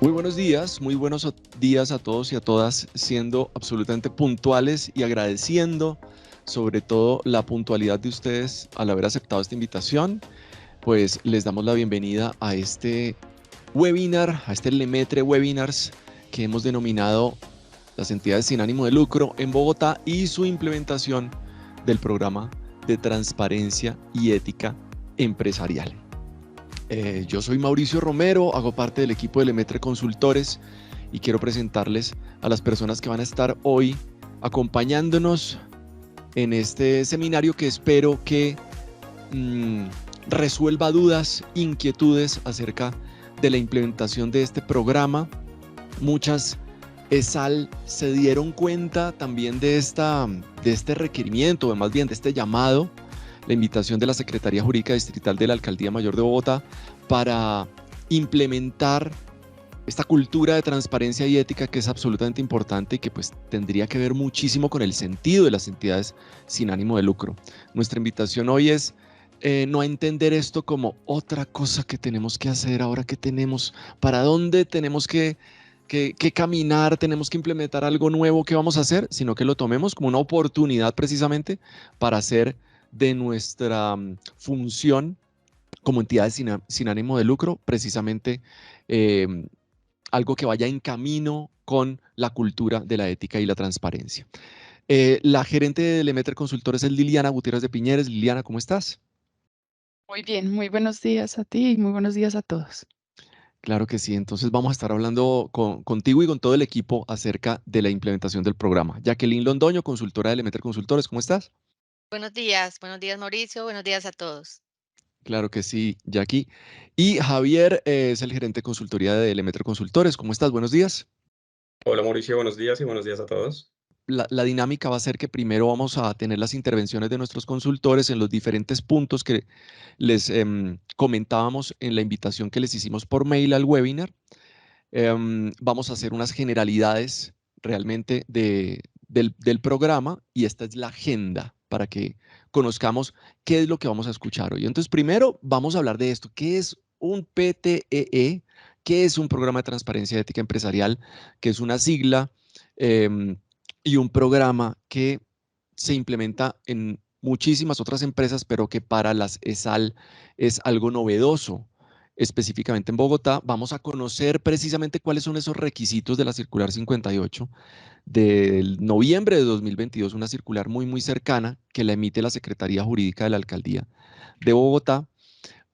Muy buenos días a todos y a todas, siendo absolutamente puntuales y agradeciendo sobre todo la puntualidad de ustedes al haber aceptado esta invitación. Pues les damos la bienvenida a este webinar, a este Lemetre Webinars que hemos denominado las entidades sin ánimo de lucro en Bogotá y su implementación del programa de transparencia y ética empresarial. Yo soy Mauricio Romero, hago parte del equipo de Lemetre Consultores y quiero presentarles a las personas que van a estar hoy acompañándonos en este seminario que espero que resuelva dudas, inquietudes acerca de la implementación de este programa. Muchas ESAL se dieron cuenta también de este requerimiento, o más bien de este llamado, la invitación de la Secretaría Jurídica Distrital de la Alcaldía Mayor de Bogotá para implementar esta cultura de transparencia y ética que es absolutamente importante y que pues tendría que ver muchísimo con el sentido de las entidades sin ánimo de lucro. Nuestra invitación hoy es no entender esto como otra cosa que tenemos que hacer ahora que tenemos, para dónde tenemos que caminar, tenemos que implementar algo nuevo que vamos a hacer, sino que lo tomemos como una oportunidad precisamente para hacer de nuestra función como entidades sin ánimo de lucro, precisamente algo que vaya en camino con la cultura de la ética y la transparencia. La gerente de Lemetre Consultores es Liliana Gutiérrez de Piñeres. Liliana, ¿cómo estás? Muy bien, muy buenos días a ti y muy buenos días a todos. Claro que sí, entonces vamos a estar hablando contigo y con todo el equipo acerca de la implementación del programa. Jacqueline Londoño, consultora de Lemetre Consultores, ¿cómo estás? Buenos días Mauricio, buenos días a todos. Claro que sí, Jackie. Y Javier es el gerente de consultoría de Lemetre Consultores. ¿Cómo estás? Buenos días. Hola Mauricio, buenos días y buenos días a todos. La dinámica va a ser que primero vamos a tener las intervenciones de nuestros consultores en los diferentes puntos que les comentábamos en la invitación que les hicimos por mail al webinar. Vamos a hacer unas generalidades realmente del programa y esta es la agenda para que conozcamos qué es lo que vamos a escuchar hoy. Entonces, primero vamos a hablar de esto. ¿Qué es un PTEE? ¿Qué es un programa de transparencia y ética empresarial? Que es una sigla y un programa que se implementa en muchísimas otras empresas, pero que para las ESAL es algo novedoso. Específicamente en Bogotá, vamos a conocer precisamente cuáles son esos requisitos de la circular 58 del noviembre de 2022, una circular muy cercana que la emite la Secretaría Jurídica de la Alcaldía de Bogotá.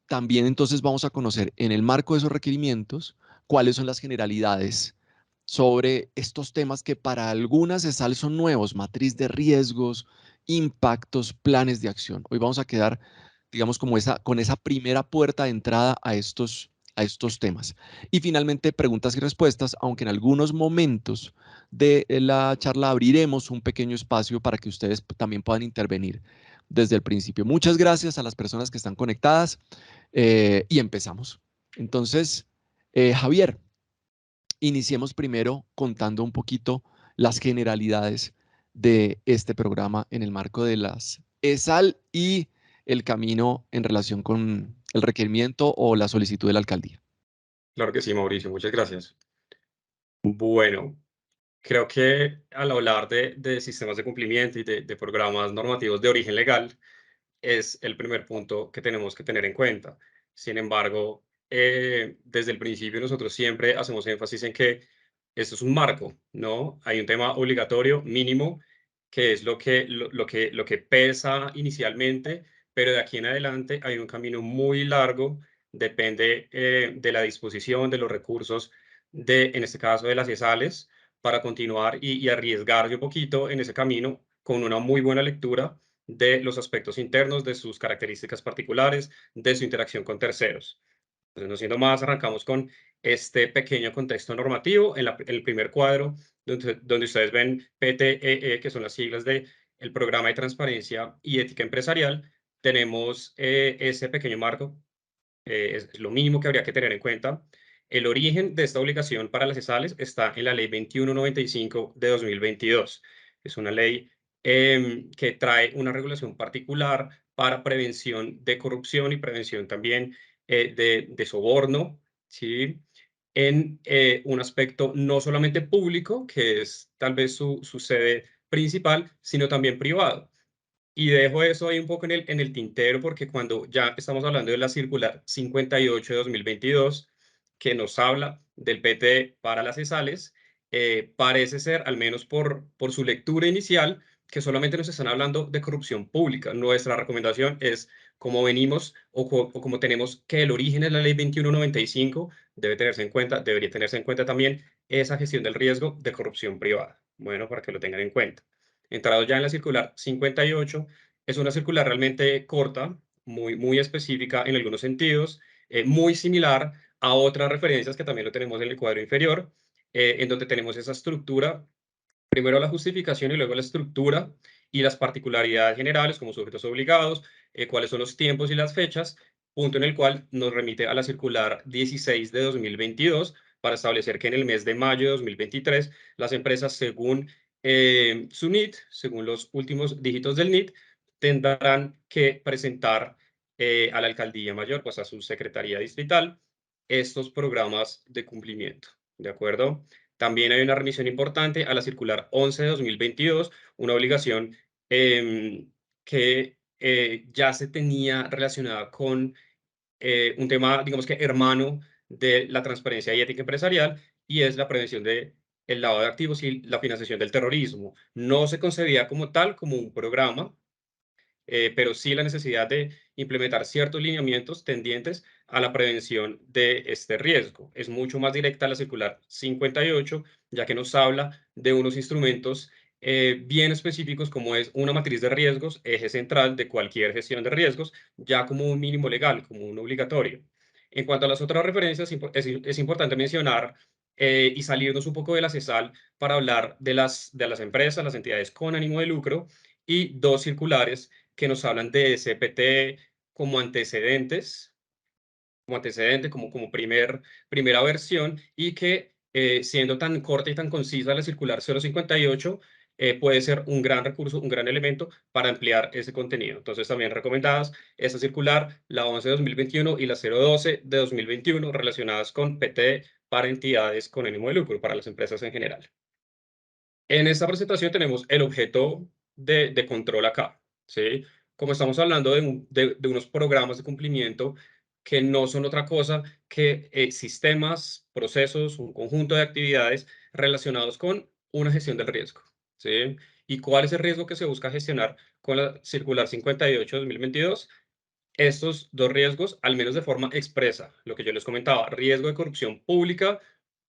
También entonces vamos a conocer en el marco de esos requerimientos cuáles son las generalidades sobre estos temas que para algunas ESAL son nuevos, matriz de riesgos, impactos, planes de acción. Hoy vamos a quedar, digamos, con esa primera puerta de entrada a estos temas. Y finalmente, preguntas y respuestas, aunque en algunos momentos de la charla abriremos un pequeño espacio para que ustedes también puedan intervenir desde el principio. Muchas gracias a las personas que están conectadas y empezamos. Entonces, Javier, iniciemos primero contando un poquito las generalidades de este programa en el marco de las ESAL y el camino en relación con el requerimiento o la solicitud de la alcaldía. Claro que sí, Mauricio, muchas gracias. Bueno, creo que al hablar de sistemas de cumplimiento y de programas normativos de origen legal, es el primer punto que tenemos que tener en cuenta. Sin embargo, desde el principio nosotros siempre hacemos énfasis en que esto es un marco, ¿no? Hay un tema obligatorio mínimo, que es lo que pesa inicialmente, pero de aquí en adelante hay un camino muy largo, depende de la disposición de los recursos, en este caso de las ESALes, para continuar y arriesgarse un poquito en ese camino con una muy buena lectura de los aspectos internos, de sus características particulares, de su interacción con terceros. Entonces, no siendo más, arrancamos con este pequeño contexto normativo en el primer cuadro, donde ustedes ven PTEE, que son las siglas del Programa de Transparencia y Ética Empresarial. Tenemos ese pequeño marco, es lo mínimo que habría que tener en cuenta. El origen de esta obligación para las ESALes está en la Ley 2195 de 2022. Es una ley que trae una regulación particular para prevención de corrupción y prevención también de soborno, ¿sí? en un aspecto no solamente público, que es tal vez su sede principal, sino también privado. Y dejo eso ahí un poco en el tintero, porque cuando ya estamos hablando de la circular 58 de 2022, que nos habla del PTE para las ESALes, parece ser, al menos por su lectura inicial, que solamente nos están hablando de corrupción pública. Nuestra recomendación es, como venimos o como tenemos que el origen es la ley 2195, debería tenerse en cuenta también esa gestión del riesgo de corrupción privada. Bueno, para que lo tengan en cuenta. Entrado ya en la circular 58, es una circular realmente corta, muy específica en algunos sentidos, muy similar a otras referencias que también lo tenemos en el cuadro inferior, en donde tenemos esa estructura, primero la justificación y luego la estructura y las particularidades generales como sujetos obligados, cuáles son los tiempos y las fechas, punto en el cual nos remite a la circular 16 de 2022 para establecer que en el mes de mayo de 2023 las empresas, según su NIT, según los últimos dígitos del NIT, tendrán que presentar a la alcaldía mayor, pues a su secretaría distrital, estos programas de cumplimiento. ¿De acuerdo? También hay una remisión importante a la circular 11 de 2022, una obligación que ya se tenía relacionada con un tema, digamos que hermano de la transparencia y ética empresarial, y es la prevención de el lavado de activos y la financiación del terrorismo. No se concebía como tal, como un programa, pero sí la necesidad de implementar ciertos lineamientos tendientes a la prevención de este riesgo. Es mucho más directa la circular 58, ya que nos habla de unos instrumentos bien específicos como es una matriz de riesgos, eje central de cualquier gestión de riesgos, ya como un mínimo legal, como un obligatorio. En cuanto a las otras referencias, es importante mencionar y salirnos un poco de la CESAL para hablar de las empresas, las entidades con ánimo de lucro, y dos circulares que nos hablan de CPT como antecedentes, como primera versión, y que siendo tan corta y tan concisa la circular 058, puede ser un gran recurso, un gran elemento para ampliar ese contenido. Entonces, también recomendadas esta circular, la 11 de 2021 y la 012 de 2021, relacionadas con PT para entidades con ánimo de lucro, para las empresas en general. En esta presentación tenemos el objeto de control acá, ¿sí? Como estamos hablando de unos programas de cumplimiento que no son otra cosa que sistemas, procesos, un conjunto de actividades relacionados con una gestión del riesgo, ¿sí? ¿Y cuál es el riesgo que se busca gestionar con la circular 58 de 2022? Estos dos riesgos, al menos de forma expresa, lo que yo les comentaba, riesgo de corrupción pública,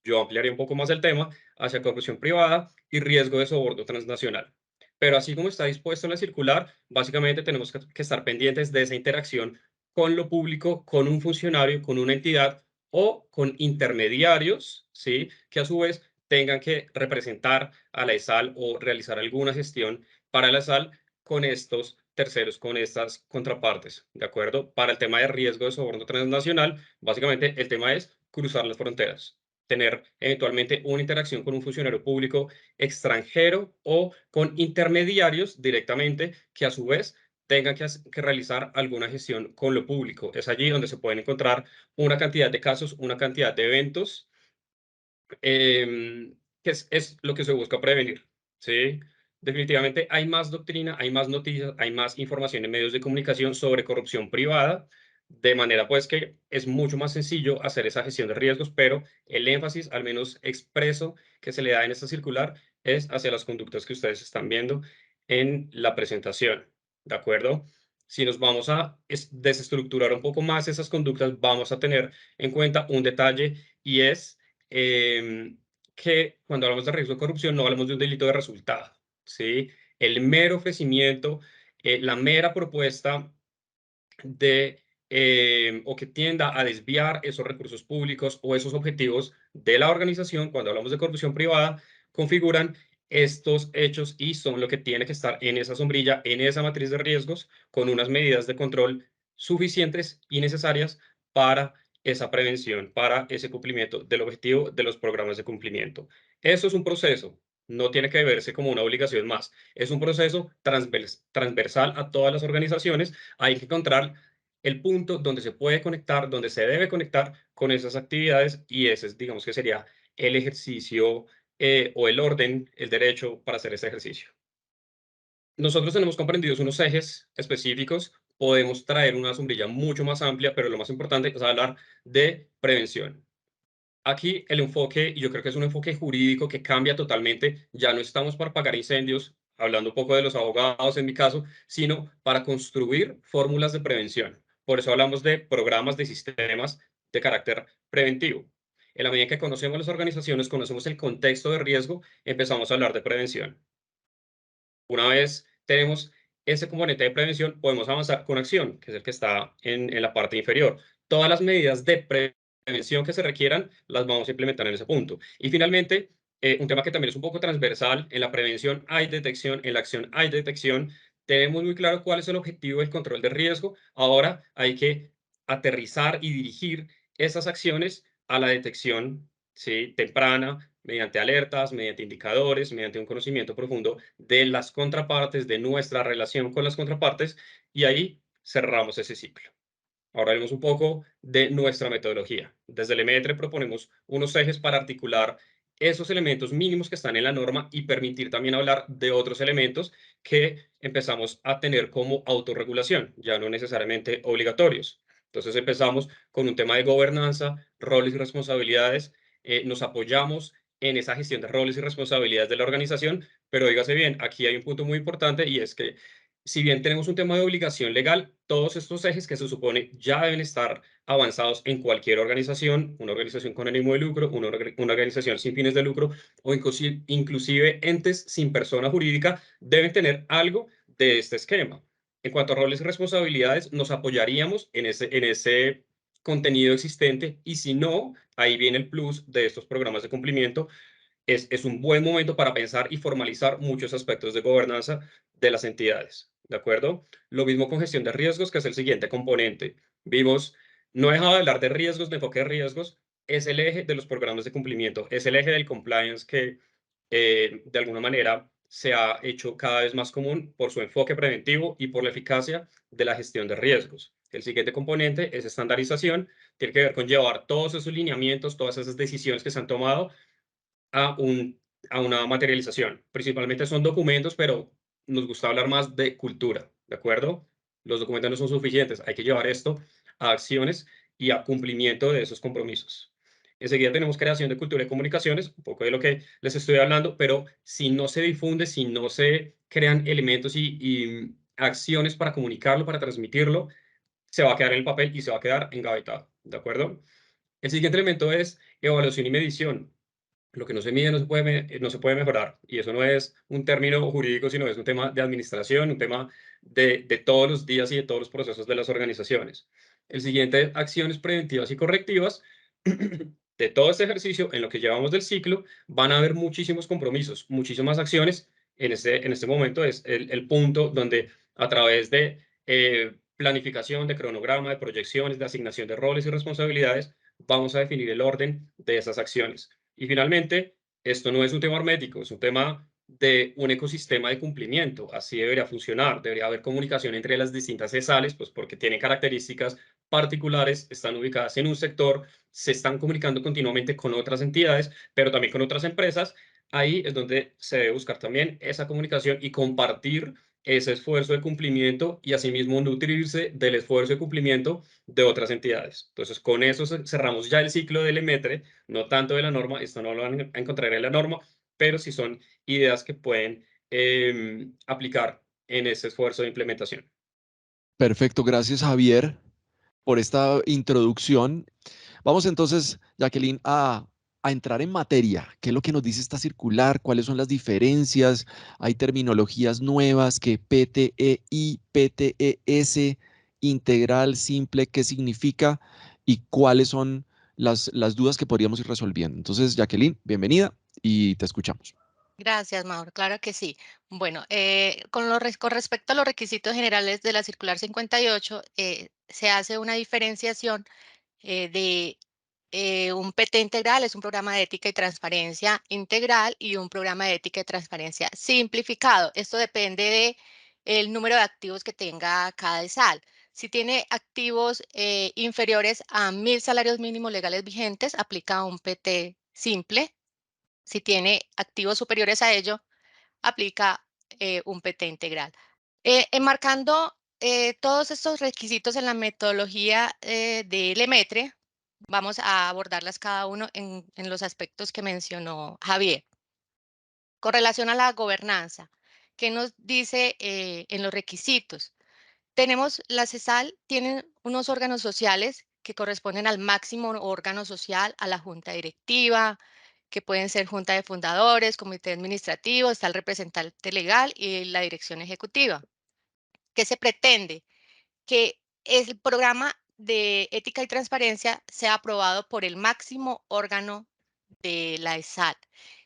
yo ampliaría un poco más el tema, hacia corrupción privada y riesgo de soborno transnacional. Pero así como está dispuesto en la circular, básicamente tenemos que estar pendientes de esa interacción con lo público, con un funcionario, con una entidad o con intermediarios, ¿sí? Que a su vez tengan que representar a la ESAL o realizar alguna gestión para la ESAL con estos terceros, con estas contrapartes, ¿de acuerdo? Para el tema de riesgo de soborno transnacional, básicamente el tema es cruzar las fronteras, tener eventualmente una interacción con un funcionario público extranjero o con intermediarios directamente que a su vez tengan que realizar alguna gestión con lo público. Es allí donde se pueden encontrar una cantidad de casos, una cantidad de eventos, que es lo que se busca prevenir, ¿sí? Definitivamente hay más doctrina, hay más noticias, hay más información en medios de comunicación sobre corrupción privada, de manera pues que es mucho más sencillo hacer esa gestión de riesgos, pero el énfasis, al menos expreso, que se le da en esta circular es hacia las conductas que ustedes están viendo en la presentación, ¿de acuerdo? Si nos vamos a desestructurar un poco más esas conductas, vamos a tener en cuenta un detalle, y es que cuando hablamos de riesgo de corrupción no hablamos de un delito de resultado, ¿sí? El mero ofrecimiento, la mera propuesta o que tienda a desviar esos recursos públicos o esos objetivos de la organización, cuando hablamos de corrupción privada, configuran estos hechos y son lo que tiene que estar en esa sombrilla, en esa matriz de riesgos, con unas medidas de control suficientes y necesarias para esa prevención, para ese cumplimiento del objetivo de los programas de cumplimiento. Eso es un proceso, no tiene que verse como una obligación más, es un proceso transversal a todas las organizaciones. Hay que encontrar el punto donde se puede conectar, donde se debe conectar con esas actividades, y ese es, digamos que sería el ejercicio o el orden, el derecho para hacer ese ejercicio. Nosotros tenemos comprendidos unos ejes específicos, podemos traer una sombrilla mucho más amplia, pero lo más importante es hablar de prevención. Aquí el enfoque, y yo creo que es un enfoque jurídico que cambia totalmente, ya no estamos para apagar incendios, hablando un poco de los abogados en mi caso, sino para construir fórmulas de prevención. Por eso hablamos de programas de sistemas de carácter preventivo. En la medida que conocemos las organizaciones, conocemos el contexto de riesgo, empezamos a hablar de prevención. Una vez tenemos ese componente de prevención, podemos avanzar con acción, que es el que está en la parte inferior. Todas las medidas de prevención que se requieran, las vamos a implementar en ese punto. Y finalmente, un tema que también es un poco transversal, en la prevención hay detección, en la acción hay detección. Tenemos muy claro cuál es el objetivo del control de riesgo. Ahora hay que aterrizar y dirigir esas acciones a la detección, ¿sí?, temprana, mediante alertas, mediante indicadores, mediante un conocimiento profundo de las contrapartes, de nuestra relación con las contrapartes, y ahí cerramos ese ciclo. Ahora hablemos un poco de nuestra metodología. Desde el EMETRE proponemos unos ejes para articular esos elementos mínimos que están en la norma y permitir también hablar de otros elementos que empezamos a tener como autorregulación, ya no necesariamente obligatorios. Entonces empezamos con un tema de gobernanza, roles y responsabilidades. Nos apoyamos en esa gestión de roles y responsabilidades de la organización, pero dígase bien, aquí hay un punto muy importante, y es que si bien tenemos un tema de obligación legal, todos estos ejes que se supone ya deben estar avanzados en cualquier organización, una organización con ánimo de lucro, una organización sin fines de lucro, o inclusive entes sin persona jurídica, deben tener algo de este esquema. En cuanto a roles y responsabilidades, nos apoyaríamos en ese contenido existente, y si no, ahí viene el plus de estos programas de cumplimiento. Es un buen momento para pensar y formalizar muchos aspectos de gobernanza de las entidades, ¿de acuerdo? Lo mismo con gestión de riesgos, que es el siguiente componente. Vimos, no he dejado de hablar de riesgos, de enfoque de riesgos, es el eje de los programas de cumplimiento, es el eje del compliance que de alguna manera se ha hecho cada vez más común por su enfoque preventivo y por la eficacia de la gestión de riesgos. El siguiente componente es estandarización, tiene que ver con llevar todos esos lineamientos, todas esas decisiones que se han tomado a, a una materialización. Principalmente son documentos, pero nos gusta hablar más de cultura, ¿de acuerdo? Los documentos no son suficientes, hay que llevar esto a acciones y a cumplimiento de esos compromisos. Enseguida tenemos creación de cultura y comunicaciones, un poco de lo que les estoy hablando, pero si no se difunde, si no se crean elementos y acciones para comunicarlo, para transmitirlo, se va a quedar en el papel y se va a quedar engavetado, ¿de acuerdo? El siguiente elemento es evaluación y medición. Lo que no se mide no se puede mejorar, y eso no es un término jurídico, sino es un tema de administración, un tema de todos los días y de todos los procesos de las organizaciones. El siguiente, acciones preventivas y correctivas. De todo este ejercicio, en lo que llevamos del ciclo, van a haber muchísimos compromisos, muchísimas acciones. En este momento es el punto donde, a través de planificación, de cronograma, de proyecciones, de asignación de roles y responsabilidades, vamos a definir el orden de esas acciones. Y finalmente, esto no es un tema hermético, es un tema de un ecosistema de cumplimiento. Así debería funcionar. Debería haber comunicación entre las distintas ESALes, pues porque tienen características particulares, están ubicadas en un sector, se están comunicando continuamente con otras entidades, pero también con otras empresas. Ahí es donde se debe buscar también esa comunicación y compartir ese esfuerzo de cumplimiento, y asimismo nutrirse del esfuerzo de cumplimiento de otras entidades. Entonces, con eso cerramos ya el ciclo del EMETRE, no tanto de la norma. Esto no lo van a encontrar en la norma, pero sí son ideas que pueden aplicar en ese esfuerzo de implementación. Perfecto, gracias Javier por esta introducción. Vamos entonces, Jacqueline, a entrar en materia. ¿Qué es lo que nos dice esta circular? ¿Cuáles son las diferencias? ¿Hay terminologías nuevas que PTEI, PTES, integral, simple, qué significa y cuáles son las dudas que podríamos ir resolviendo? Entonces, Jacqueline, bienvenida y te escuchamos. Gracias, Mauro. Claro que sí. Bueno, con respecto a los requisitos generales de la circular 58, se hace una diferenciación de un PT integral, es un programa de ética y transparencia integral, y un programa de ética y transparencia simplificado. Esto depende del número de activos que tenga cada ESAL. Si tiene activos inferiores a 1.000 salarios mínimos legales vigentes, aplica un PT simple. Si tiene activos superiores a ello, aplica un PT integral. Enmarcando todos estos requisitos en la metodología de Lemaitre, vamos a abordarlas cada uno en los aspectos que mencionó Javier. Con relación a la gobernanza, ¿qué nos dice en los requisitos? Tenemos la CESAL, tienen unos órganos sociales que corresponden al máximo órgano social, a la junta directiva, que pueden ser junta de fundadores, comité administrativo, está el representante legal y la dirección ejecutiva. ¿Qué se pretende? Que el programa de ética y transparencia sea aprobado por el máximo órgano de la ESAL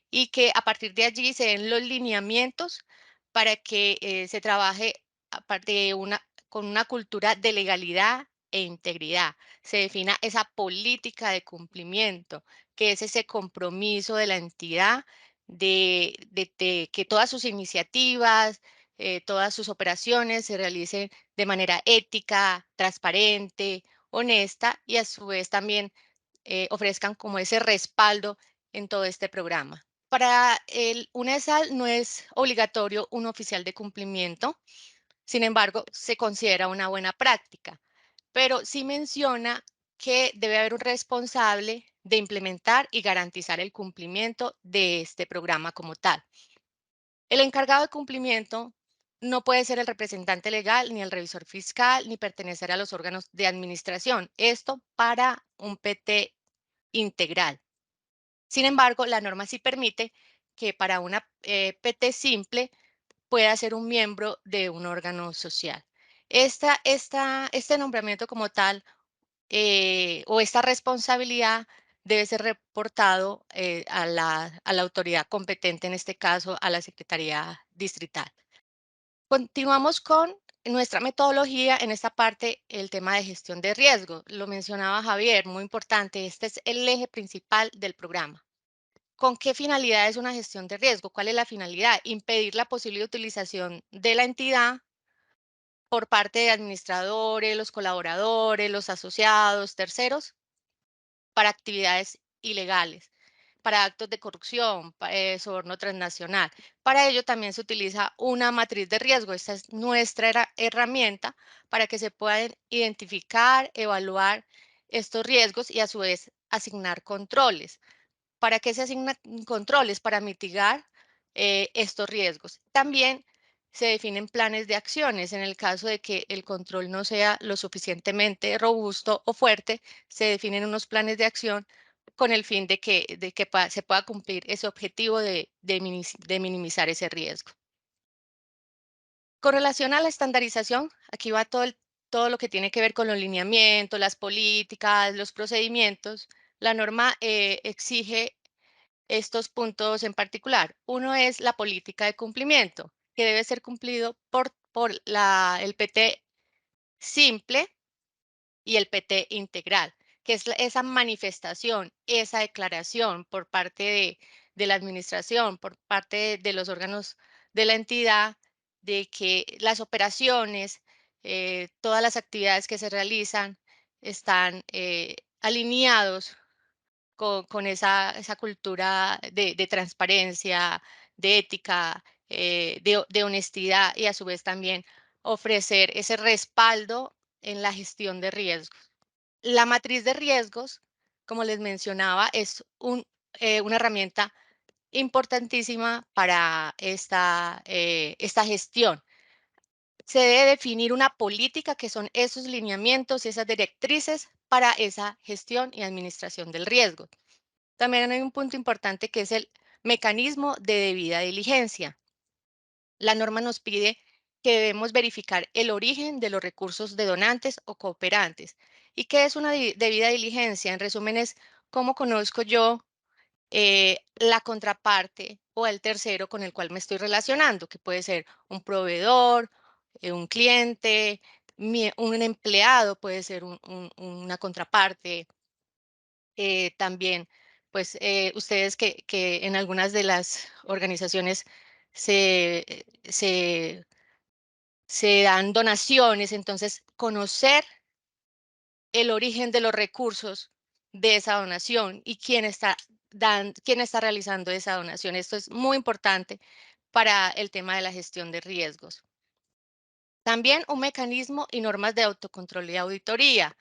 y que a partir de allí se den los lineamientos para que se trabaje con una cultura de legalidad e integridad. Se defina esa política de cumplimiento, que es ese compromiso de la entidad de que todas sus iniciativas, todas sus operaciones se realicen de manera ética, transparente, honesta y a su vez también ofrezcan como ese respaldo en todo este programa. Para el UNESAL no es obligatorio un oficial de cumplimiento, sin embargo, se considera una buena práctica, pero sí menciona que debe haber un responsable de implementar y garantizar el cumplimiento de este programa como tal. El encargado de cumplimiento no puede ser el representante legal, ni el revisor fiscal, ni pertenecer a los órganos de administración. Esto para un PT integral. Sin embargo, la norma sí permite que para una PT simple pueda ser un miembro de un órgano social. Este nombramiento como tal o esta responsabilidad debe ser reportado a la autoridad competente, en este caso a la Secretaría Distrital. Continuamos con nuestra metodología en esta parte, el tema de gestión de riesgo. Lo mencionaba Javier, muy importante, este es el eje principal del programa. ¿Con qué finalidad es una gestión de riesgo? ¿Cuál es la finalidad? Impedir la posible utilización de la entidad por parte de administradores, los colaboradores, los asociados, terceros, para actividades ilegales, para actos de corrupción, soborno transnacional. Para ello también se utiliza una matriz de riesgo. Esta es nuestra herramienta para que se puedan identificar, evaluar estos riesgos y a su vez asignar controles. ¿Para qué se asignan controles? Para mitigar estos riesgos. También se definen planes de acciones. En el caso de que el control no sea lo suficientemente robusto o fuerte, se definen unos planes de acción con el fin de que se pueda cumplir ese objetivo de minimizar ese riesgo. Con relación a la estandarización, aquí va todo lo que tiene que ver con los lineamientos, las políticas, los procedimientos. La norma exige estos puntos en particular. Uno es la política de cumplimiento, que debe ser cumplido por el PT simple y el PT integral, que es esa manifestación, esa declaración por parte de la administración, por parte de los órganos de la entidad, de que las operaciones, todas las actividades que se realizan están alineados con esa cultura de transparencia, de ética, de honestidad y a su vez también ofrecer ese respaldo en la gestión de riesgos. La matriz de riesgos, como les mencionaba, es una herramienta importantísima para esta gestión. Se debe definir una política que son esos lineamientos y esas directrices para esa gestión y administración del riesgo. También hay un punto importante que es el mecanismo de debida diligencia. La norma nos pide que debemos verificar el origen de los recursos de donantes o cooperantes. ¿Y qué es una debida diligencia? En resumen, es cómo conozco yo la contraparte o el tercero con el cual me estoy relacionando, que puede ser un proveedor, un cliente, un empleado, puede ser una contraparte, también, pues ustedes que en algunas de las organizaciones se se dan donaciones, entonces conocer el origen de los recursos de esa donación y quién está realizando esa donación. Esto es muy importante para el tema de la gestión de riesgos. También un mecanismo y normas de autocontrol y auditoría.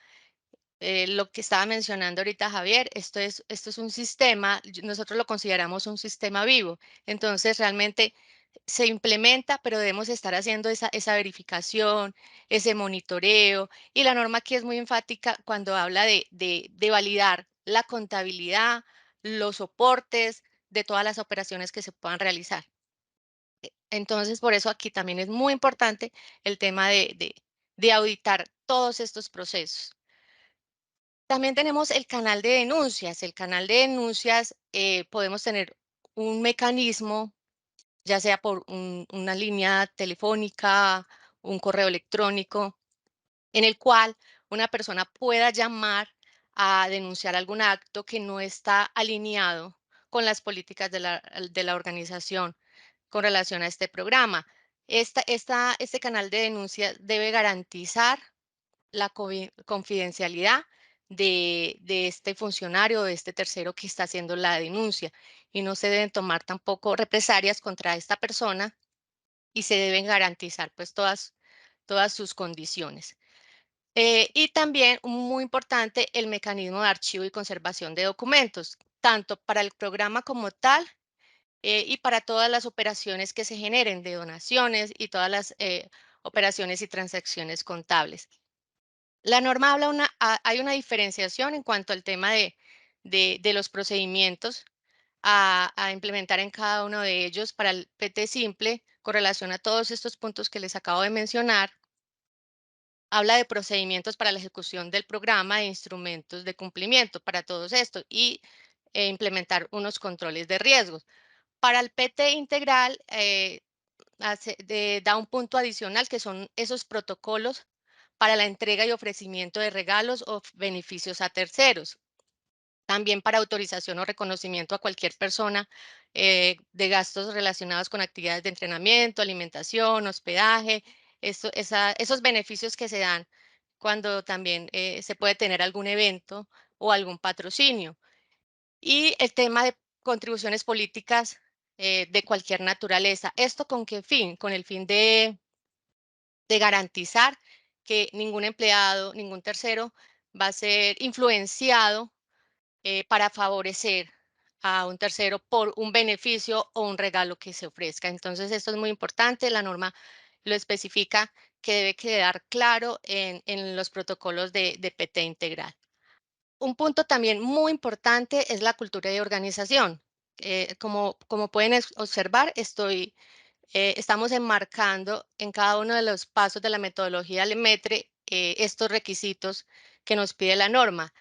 Lo que estaba mencionando ahorita Javier, esto es un sistema, nosotros lo consideramos un sistema vivo, entonces realmente se implementa, pero debemos estar haciendo esa verificación, ese monitoreo, y la norma aquí es muy enfática cuando habla de validar la contabilidad, los soportes de todas las operaciones que se puedan realizar. Entonces, por eso aquí también es muy importante el tema de auditar todos estos procesos. También tenemos el canal de denuncias. El canal de denuncias podemos tener un mecanismo, ya sea por una línea telefónica, un correo electrónico, en el cual una persona pueda llamar a denunciar algún acto que no está alineado con las políticas de la organización con relación a este programa. Este canal de denuncia debe garantizar la confidencialidad de este funcionario, de este tercero que está haciendo la denuncia, y no se deben tomar tampoco represalias contra esta persona y se deben garantizar pues todas sus condiciones. Y también, muy importante, el mecanismo de archivo y conservación de documentos, tanto para el programa como tal y para todas las operaciones que se generen de donaciones y todas las operaciones y transacciones contables. La norma hay una diferenciación en cuanto al tema de los procedimientos a implementar en cada uno de ellos para el PT simple con relación a todos estos puntos que les acabo de mencionar. Habla de procedimientos para la ejecución del programa e instrumentos de cumplimiento para todos estos y implementar unos controles de riesgos. Para el PT integral da un punto adicional que son esos protocolos para la entrega y ofrecimiento de regalos o beneficios a terceros. También para autorización o reconocimiento a cualquier persona de gastos relacionados con actividades de entrenamiento, alimentación, hospedaje, esos beneficios que se dan cuando también se puede tener algún evento o algún patrocinio. Y el tema de contribuciones políticas de cualquier naturaleza. ¿Esto con qué fin? Con el fin de garantizar que ningún empleado, ningún tercero va a ser influenciado para favorecer a un tercero por un beneficio o un regalo que se ofrezca. Entonces, esto es muy importante. La norma lo especifica que debe quedar claro en los protocolos de PT integral. Un punto también muy importante es la cultura de organización. Como pueden observar, estamos enmarcando en cada uno de los pasos de la metodología LEMETRE estos requisitos que nos pide la norma.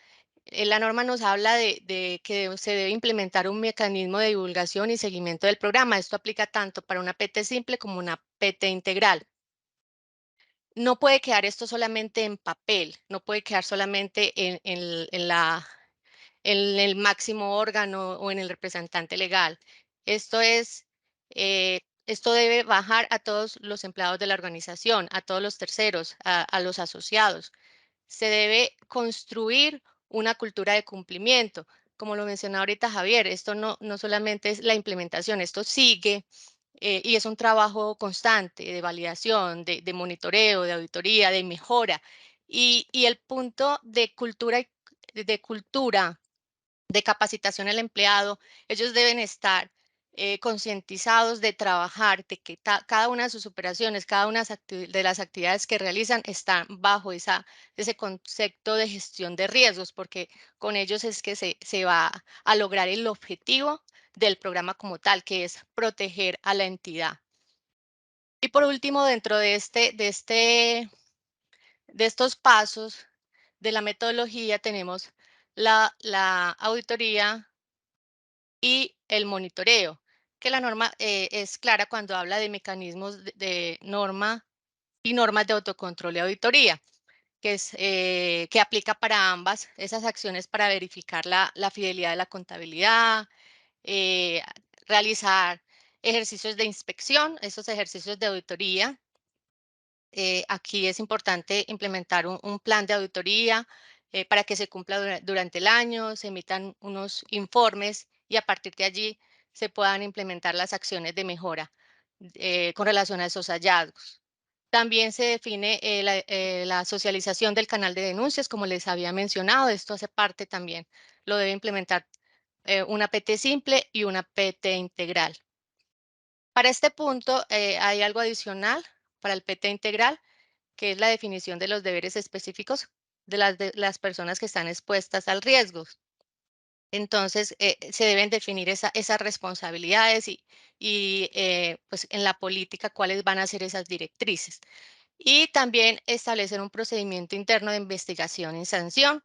La norma nos habla de que se debe implementar un mecanismo de divulgación y seguimiento del programa. Esto aplica tanto para una PT simple como una PT integral. No puede quedar esto solamente en papel, no puede quedar solamente en el máximo órgano o en el representante legal. Esto debe bajar a todos los empleados de la organización, a todos los terceros, a los asociados. Se debe construir una cultura de cumplimiento. Como lo mencionaba ahorita Javier, esto no solamente es la implementación, esto sigue y es un trabajo constante de validación, de monitoreo, de auditoría, de mejora. Y el punto de cultura, de capacitación al empleado, ellos deben estar concientizados de trabajar, de que cada una de sus operaciones, cada una de las actividades que realizan están bajo ese concepto de gestión de riesgos, porque con ellos es que se va a lograr el objetivo del programa como tal, que es proteger a la entidad. Y por último, dentro de estos pasos de la metodología tenemos la auditoría y el monitoreo, que la norma es clara cuando habla de mecanismos de norma y normas de autocontrol y auditoría, que aplica para ambas esas acciones para verificar la fidelidad de la contabilidad, eh, realizar ejercicios de inspección, esos ejercicios de auditoría, aquí es importante implementar un plan de auditoría para que se cumpla durante el año, se emitan unos informes y a partir de allí se puedan implementar las acciones de mejora con relación a esos hallazgos. También se define la socialización del canal de denuncias, como les había mencionado. Esto hace parte también, lo debe implementar una PT simple y una PT integral. Para este punto hay algo adicional para el PT integral, que es la definición de los deberes específicos de las personas que están expuestas al riesgo. Entonces, se deben definir esas responsabilidades y pues en la política cuáles van a ser esas directrices. Y también establecer un procedimiento interno de investigación y sanción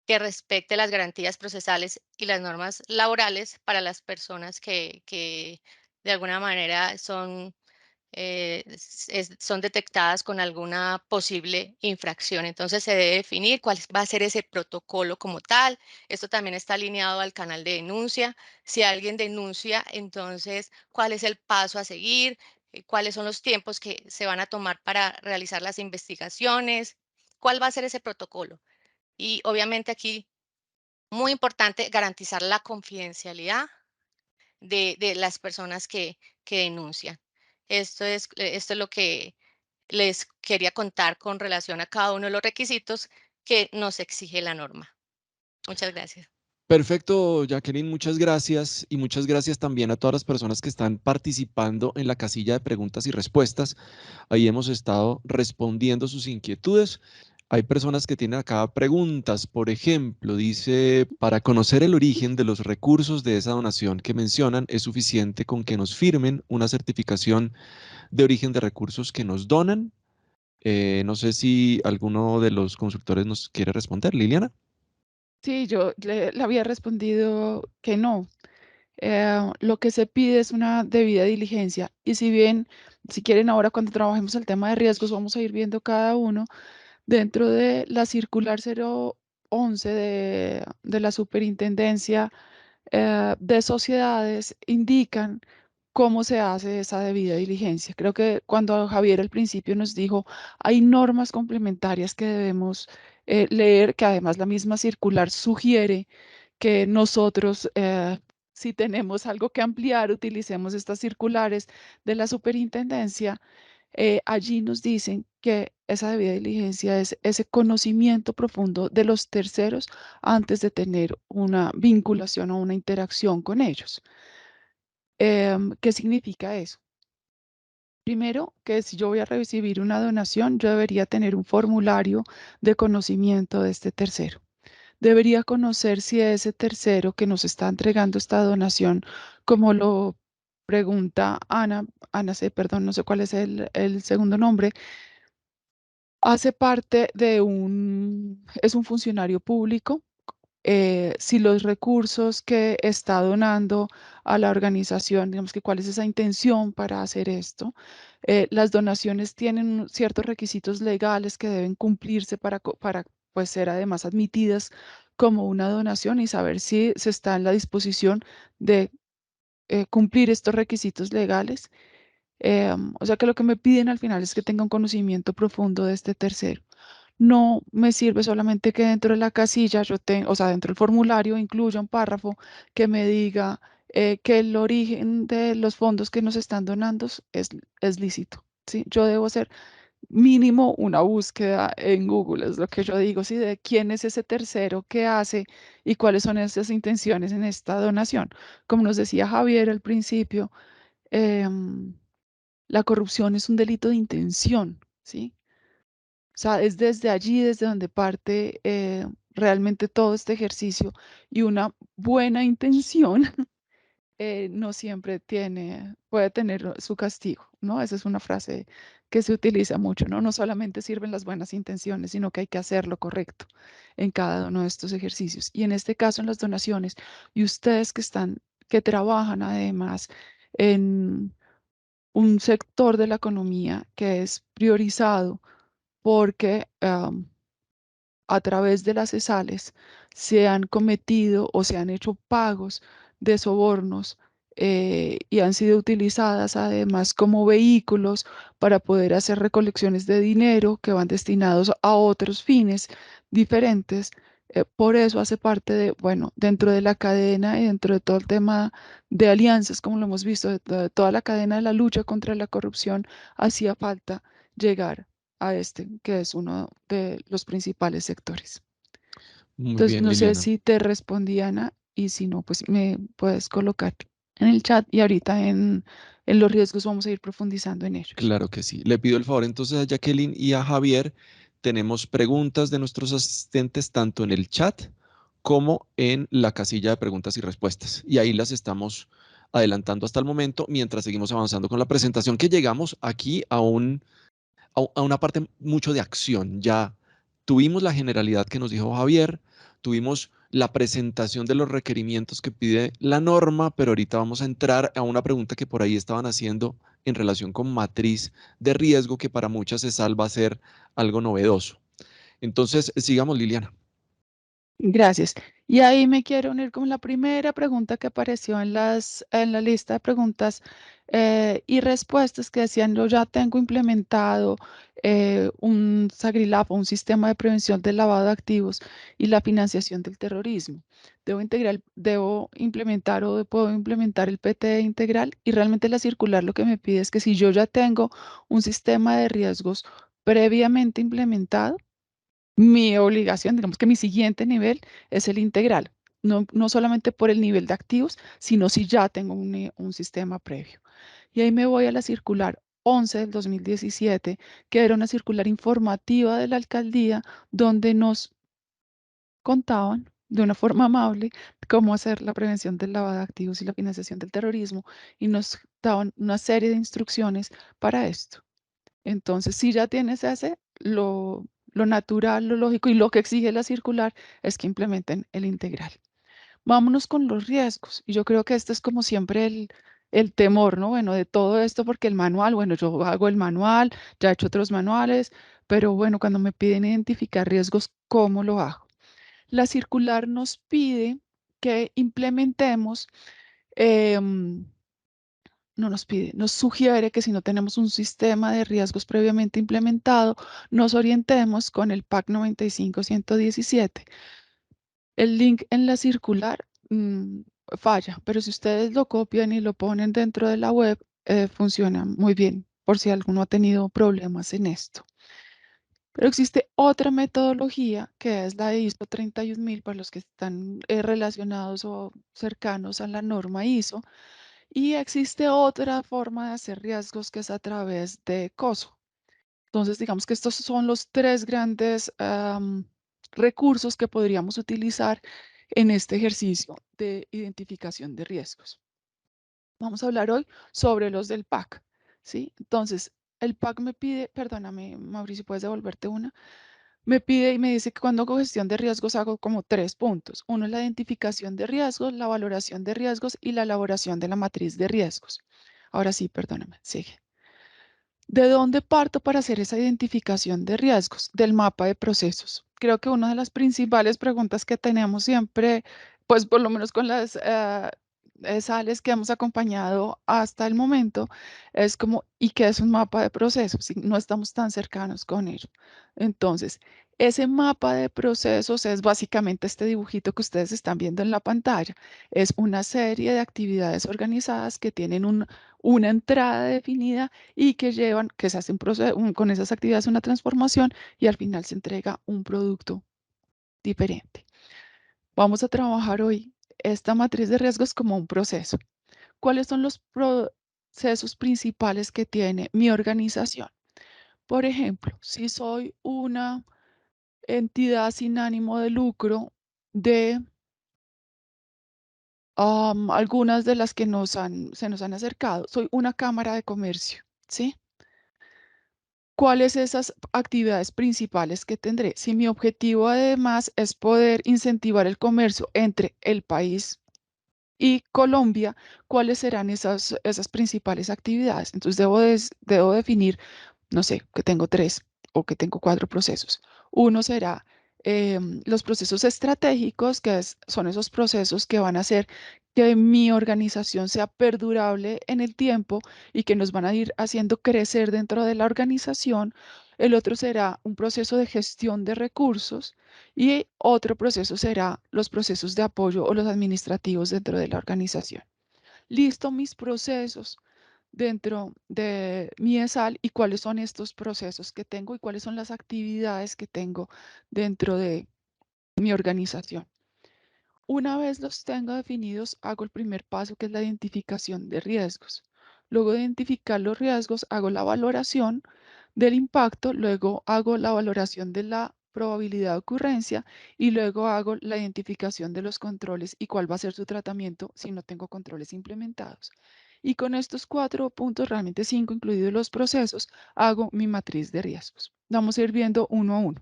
que respecte las garantías procesales y las normas laborales para las personas que de alguna manera son son detectadas con alguna posible infracción. Entonces se debe definir cuál va a ser ese protocolo como tal. Esto también está alineado al canal de denuncia. Si alguien denuncia, entonces, ¿cuál es el paso a seguir? ¿Cuáles son los tiempos que se van a tomar para realizar las investigaciones? ¿Cuál va a ser ese protocolo? Y obviamente aquí, muy importante, garantizar la confidencialidad de las personas que denuncian. Esto es lo que les quería contar con relación a cada uno de los requisitos que nos exige la norma. Muchas gracias. Perfecto, Jacqueline, muchas gracias y muchas gracias también a todas las personas que están participando en la casilla de preguntas y respuestas. Ahí hemos estado respondiendo sus inquietudes. Hay personas que tienen acá preguntas, por ejemplo, dice, para conocer el origen de los recursos de esa donación que mencionan, ¿es suficiente con que nos firmen una certificación de origen de recursos que nos donan? No sé si alguno de los consultores nos quiere responder. Liliana. Sí, yo le había respondido que no. Lo que se pide es una debida diligencia. Y si bien, si quieren ahora cuando trabajemos el tema de riesgos, vamos a ir viendo cada uno dentro de la circular 011 de la superintendencia de sociedades, indican cómo se hace esa debida diligencia. Creo que cuando Javier al principio nos dijo, hay normas complementarias que debemos leer, que además la misma circular sugiere que nosotros, si tenemos algo que ampliar, utilicemos estas circulares de la superintendencia. Allí nos dicen que esa debida diligencia es ese conocimiento profundo de los terceros antes de tener una vinculación o una interacción con ellos. ¿Qué significa eso? Primero, que si yo voy a recibir una donación, yo debería tener un formulario de conocimiento de este tercero. Debería conocer si ese tercero que nos está entregando esta donación, como lo pregunta Ana, perdón, no sé cuál es el segundo nombre, hace parte de es un funcionario público. Si los recursos que está donando a la organización, digamos que cuál es esa intención para hacer esto. Las donaciones tienen ciertos requisitos legales que deben cumplirse para pues, ser además admitidas como una donación y saber si se está en la disposición de cumplir estos requisitos legales. O sea que lo que me piden al final es que tenga un conocimiento profundo de este tercero. No me sirve solamente que dentro de la casilla yo tenga, o sea, dentro del formulario incluya un párrafo que me diga que el origen de los fondos que nos están donando es lícito, ¿sí? Yo debo hacer mínimo una búsqueda en Google, es lo que yo digo, ¿sí? De quién es ese tercero, qué hace y cuáles son esas intenciones en esta donación. Como nos decía Javier al principio, em, la corrupción es un delito de intención, ¿sí? O sea, es desde allí, desde donde parte realmente todo este ejercicio y una buena intención no siempre puede tener su castigo, ¿no? Esa es una frase que se utiliza mucho, ¿no? No solamente sirven las buenas intenciones, sino que hay que hacer lo correcto en cada uno de estos ejercicios. Y en este caso, en las donaciones, y ustedes que trabajan además en un sector de la economía que es priorizado porque a través de las ESALes se han cometido o se han hecho pagos de sobornos y han sido utilizadas además como vehículos para poder hacer recolecciones de dinero que van destinados a otros fines diferentes. Por eso hace parte de, bueno, dentro de la cadena y dentro de todo el tema de alianzas, como lo hemos visto, de toda la cadena de la lucha contra la corrupción, hacía falta llegar a este, que es uno de los principales sectores. Muy Entonces, bien, no sé Liliana. si te respondí, Ana, y si no, pues me puedes colocar en el chat y ahorita en los riesgos vamos a ir profundizando en ellos. Claro que sí. Le pido el favor entonces a Jacqueline y a Javier. Tenemos preguntas de nuestros asistentes tanto en el chat como en la casilla de preguntas y respuestas. Y ahí las estamos adelantando hasta el momento mientras seguimos avanzando con la presentación, que llegamos aquí a una parte mucho de acción. Ya tuvimos la generalidad que nos dijo Javier, tuvimos la presentación de los requerimientos que pide la norma, pero ahorita vamos a entrar a una pregunta que por ahí estaban haciendo en relación con matriz de riesgo, que para muchas se salva a ser algo novedoso. Entonces, sigamos, Liliana. Gracias. Y ahí me quiero unir con la primera pregunta que apareció en la lista de preguntas y respuestas que decían, yo ya tengo implementado un SAGRILAP, un sistema de prevención del lavado de activos y la financiación del terrorismo. Debo implementar o puedo implementar el PTE integral, y realmente la circular lo que me pide es que si yo ya tengo un sistema de riesgos previamente implementado, mi obligación, digamos que mi siguiente nivel es el integral, no solamente por el nivel de activos, sino si ya tengo un sistema previo. Y ahí me voy a la circular 11 del 2017, que era una circular informativa de la alcaldía, donde nos contaban de una forma amable cómo hacer la prevención del lavado de activos y la financiación del terrorismo, y nos daban una serie de instrucciones para esto. Entonces, si ya tienes ese, lo natural, lo lógico y lo que exige la circular es que implementen el integral. Vámonos con los riesgos. Y yo creo que este es como siempre el temor, ¿no? Bueno, de todo esto, porque el manual, bueno, yo hago el manual, ya he hecho otros manuales, pero bueno, cuando me piden identificar riesgos, ¿cómo lo hago? La circular nos pide que implementemos em, no nos pide, nos sugiere que si no tenemos un sistema de riesgos previamente implementado, nos orientemos con el PAC 95-117. El link en la circular falla, pero si ustedes lo copian y lo ponen dentro de la web, funciona muy bien, por si alguno ha tenido problemas en esto. Pero existe otra metodología que es la de ISO 31000 para los que están relacionados o cercanos a la norma ISO. Y existe otra forma de hacer riesgos que es a través de COSO. Entonces, digamos que estos son los tres grandes recursos que podríamos utilizar en este ejercicio de identificación de riesgos. Vamos a hablar hoy sobre los del PAC, ¿sí? Entonces, el PAC me pide, perdóname, Mauricio, ¿puedes devolverte una? Me pide y me dice que cuando hago gestión de riesgos hago como 3 puntos. Uno es la identificación de riesgos, la valoración de riesgos y la elaboración de la matriz de riesgos. Ahora sí, perdóname, sigue. ¿De dónde parto para hacer esa identificación de riesgos? Del mapa de procesos. Creo que una de las principales preguntas que tenemos siempre, pues por lo menos con las sales que hemos acompañado hasta el momento, es como, ¿y qué es un mapa de procesos? Si no estamos tan cercanos con ello. Entonces, ese mapa de procesos es básicamente este dibujito que ustedes están viendo en la pantalla. Es una serie de actividades organizadas que tienen una entrada definida y que llevan, que se hace con esas actividades una transformación y al final se entrega un producto diferente. Vamos a trabajar hoy esta matriz de riesgos como un proceso. ¿Cuáles son los procesos principales que tiene mi organización? Por ejemplo, si soy una entidad sin ánimo de lucro de algunas de las que se nos han acercado, soy una cámara de comercio, ¿sí? ¿Cuáles esas actividades principales que tendré? Si mi objetivo además es poder incentivar el comercio entre el país y Colombia, ¿cuáles serán esas principales actividades? Entonces debo definir, no sé, que tengo 3 o que tengo 4 procesos. Uno será los procesos estratégicos, que son esos procesos que van a hacer que mi organización sea perdurable en el tiempo y que nos van a ir haciendo crecer dentro de la organización. El otro será un proceso de gestión de recursos y otro proceso será los procesos de apoyo o los administrativos dentro de la organización. Listo mis procesos dentro de mi ESAL y cuáles son estos procesos que tengo y cuáles son las actividades que tengo dentro de mi organización. Una vez los tenga definidos, hago el primer paso, que es la identificación de riesgos. Luego de identificar los riesgos, hago la valoración del impacto, luego hago la valoración de la probabilidad de ocurrencia y luego hago la identificación de los controles y cuál va a ser su tratamiento si no tengo controles implementados. Y con estos 4 puntos, realmente 5, incluidos los procesos, hago mi matriz de riesgos. Vamos a ir viendo uno a uno.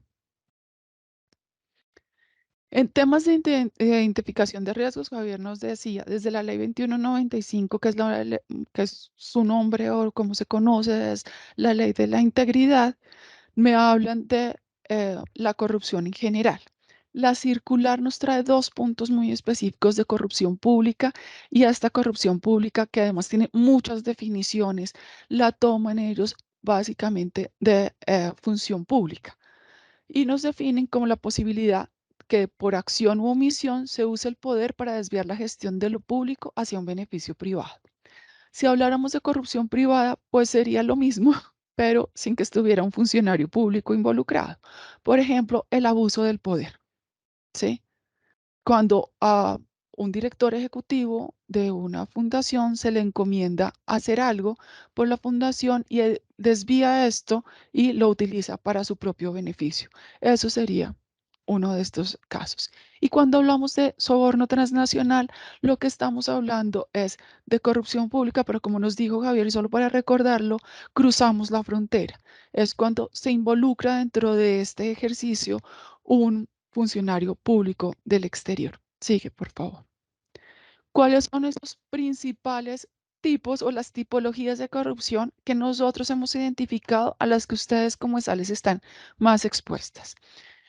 En temas de identificación de riesgos, Javier nos decía, desde la ley 2195, que es, que es su nombre o como se conoce, es la ley de la integridad, me hablan de la corrupción en general. La circular nos trae 2 puntos muy específicos de corrupción pública y a esta corrupción pública, que además tiene muchas definiciones, la toman ellos básicamente de función pública y nos definen como la posibilidad que por acción u omisión se use el poder para desviar la gestión de lo público hacia un beneficio privado. Si habláramos de corrupción privada, pues sería lo mismo, pero sin que estuviera un funcionario público involucrado. Por ejemplo, el abuso del poder, ¿sí? Cuando a un director ejecutivo de una fundación se le encomienda hacer algo por la fundación y él desvía esto y lo utiliza para su propio beneficio. Eso sería uno de estos casos. Y cuando hablamos de soborno transnacional, lo que estamos hablando es de corrupción pública, pero como nos dijo Javier, y solo para recordarlo, cruzamos la frontera. Es cuando se involucra dentro de este ejercicio un funcionario público del exterior. Sigue, por favor. ¿Cuáles son esos principales tipos o las tipologías de corrupción que nosotros hemos identificado a las que ustedes como ESALes están más expuestas?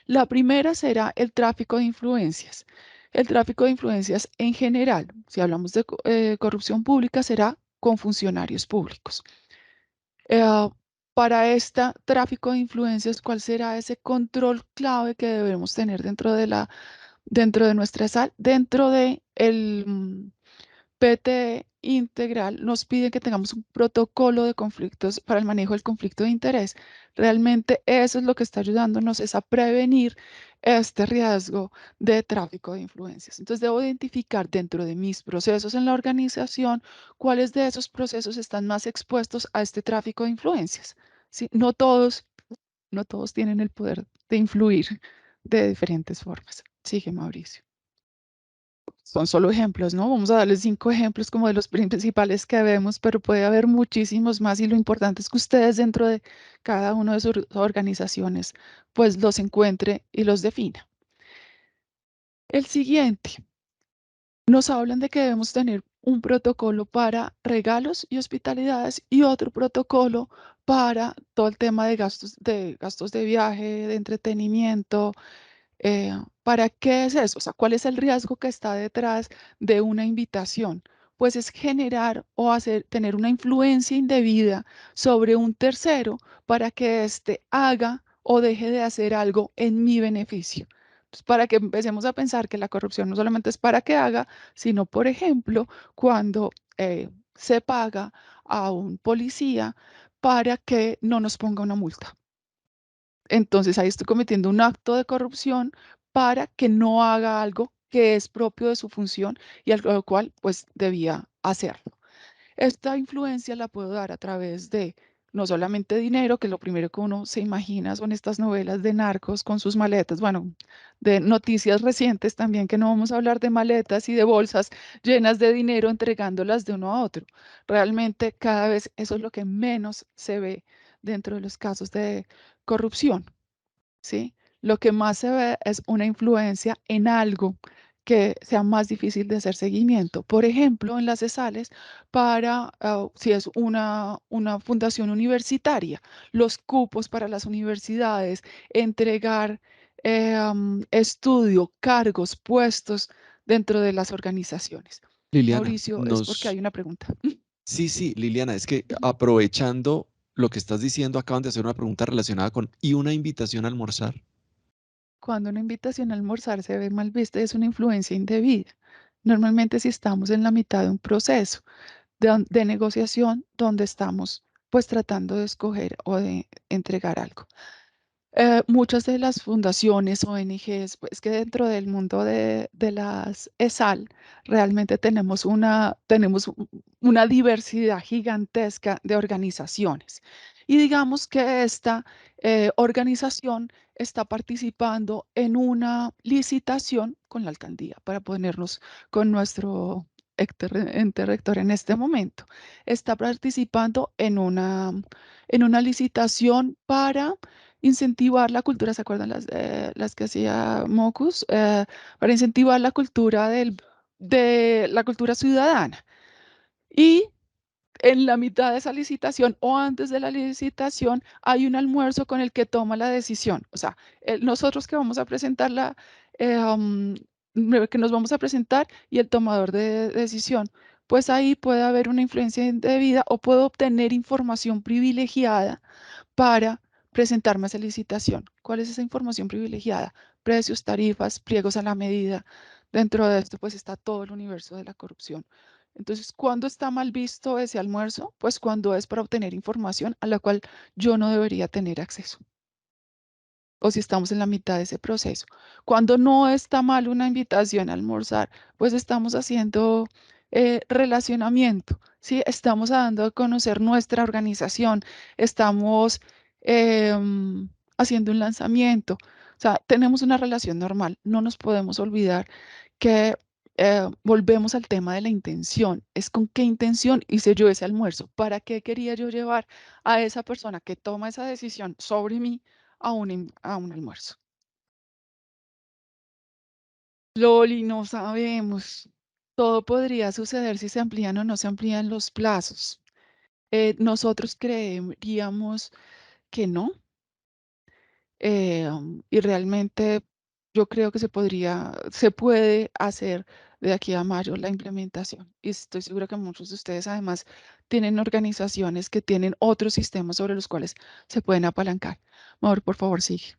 La primera será el tráfico de influencias. El tráfico de influencias en general, si hablamos de corrupción pública, será con funcionarios públicos. Para este tráfico de influencias, ¿cuál será ese control clave que debemos tener dentro de nuestra SAL? Dentro de el PTE integral nos pide que tengamos un protocolo de conflictos para el manejo del conflicto de interés. Realmente eso es lo que está ayudándonos es a prevenir este riesgo de tráfico de influencias. Entonces debo identificar dentro de mis procesos en la organización cuáles de esos procesos están más expuestos a este tráfico de influencias. ¿Sí? No todos tienen el poder de influir de diferentes formas. Sigue, Mauricio. Son solo ejemplos, ¿no? Vamos a darles 5 ejemplos como de los principales que vemos, pero puede haber muchísimos más y lo importante es que ustedes dentro de cada una de sus organizaciones pues los encuentre y los defina. El siguiente, nos hablan de que debemos tener un protocolo para regalos y hospitalidades y otro protocolo para todo el tema de gastos de viaje, de entretenimiento. ¿Para qué es eso? O sea, ¿cuál es el riesgo que está detrás de una invitación? Pues es generar o tener una influencia indebida sobre un tercero para que éste haga o deje de hacer algo en mi beneficio. Pues para que empecemos a pensar que la corrupción no solamente es para que haga, sino, por ejemplo, cuando se paga a un policía para que no nos ponga una multa. Entonces ahí estoy cometiendo un acto de corrupción para que no haga algo que es propio de su función y al lo cual pues debía hacerlo. Esta influencia la puedo dar a través de no solamente dinero, que lo primero que uno se imagina son estas novelas de narcos con sus maletas, bueno, de noticias recientes también, que no vamos a hablar de maletas y de bolsas llenas de dinero entregándolas de uno a otro. Realmente cada vez eso es lo que menos se ve dentro de los casos de corrupción, ¿sí? Lo que más se ve es una influencia en algo que sea más difícil de hacer seguimiento. Por ejemplo, en las ESALes, si es una fundación universitaria, los cupos para las universidades, entregar estudio, cargos, puestos dentro de las organizaciones. Liliana, Mauricio, es porque hay una pregunta. Sí, Liliana, es que aprovechando lo que estás diciendo, acaban de hacer una pregunta relacionada con ¿y una invitación a almorzar? Cuando una invitación a almorzar se ve mal vista, es una influencia indebida. Normalmente si estamos en la mitad de un proceso de negociación donde estamos pues tratando de escoger o de entregar algo. Muchas de las fundaciones, ONGs, pues que dentro del mundo de las ESAL realmente tenemos una diversidad gigantesca de organizaciones. Y digamos que esta organización está participando en una licitación con la alcaldía para ponernos con nuestro ente rector en este momento. Está participando en una licitación para incentivar la cultura, ¿se acuerdan las que hacía Mocus? Para incentivar la cultura de la cultura ciudadana. Y en la mitad de esa licitación o antes de la licitación hay un almuerzo con el que toma la decisión. O sea, nosotros que vamos a presentar que nos vamos a presentar y el tomador de decisión. Pues ahí puede haber una influencia indebida o puedo obtener información privilegiada para presentarme a esa licitación. ¿Cuál es esa información privilegiada? Precios, tarifas, pliegos a la medida. Dentro de esto, pues está todo el universo de la corrupción. Entonces, ¿cuándo está mal visto ese almuerzo? Pues cuando es para obtener información a la cual yo no debería tener acceso. O si estamos en la mitad de ese proceso. Cuando no está mal una invitación a almorzar, pues estamos haciendo relacionamiento, ¿sí? Estamos dando a conocer nuestra organización, estamos haciendo un lanzamiento. O sea, tenemos una relación normal. No nos podemos olvidar que volvemos al tema de la intención. Es con qué intención hice yo ese almuerzo. ¿Para qué quería yo llevar a esa persona que toma esa decisión sobre mí a un almuerzo? Loli, no sabemos. Todo podría suceder si se amplían o no se amplían los plazos. Nosotros creeríamos que no. Y realmente yo creo que se puede hacer de aquí a mayo la implementación. Y estoy segura que muchos de ustedes además tienen organizaciones que tienen otros sistemas sobre los cuales se pueden apalancar. Mauro, por favor, sigue,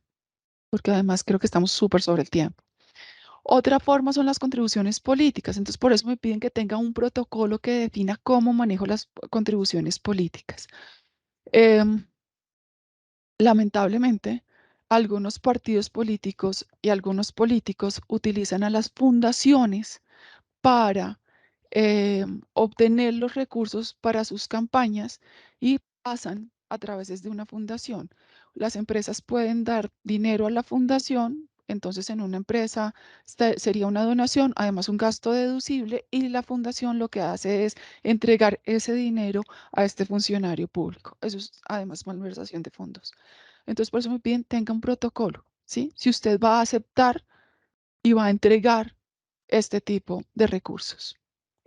porque además creo que estamos súper sobre el tiempo. Otra forma son las contribuciones políticas. Entonces, por eso me piden que tenga un protocolo que defina cómo manejo las contribuciones políticas. Em, Lamentablemente, algunos partidos políticos y algunos políticos utilizan a las fundaciones para obtener los recursos para sus campañas y pasan a través de una fundación. Las empresas pueden dar dinero a la fundación, entonces en una empresa sería una donación, además un gasto deducible, y la fundación lo que hace es entregar ese dinero a este funcionario público. Eso es además malversación de fondos. Entonces por eso me piden tenga un protocolo, ¿sí? Si usted va a aceptar y va a entregar este tipo de recursos.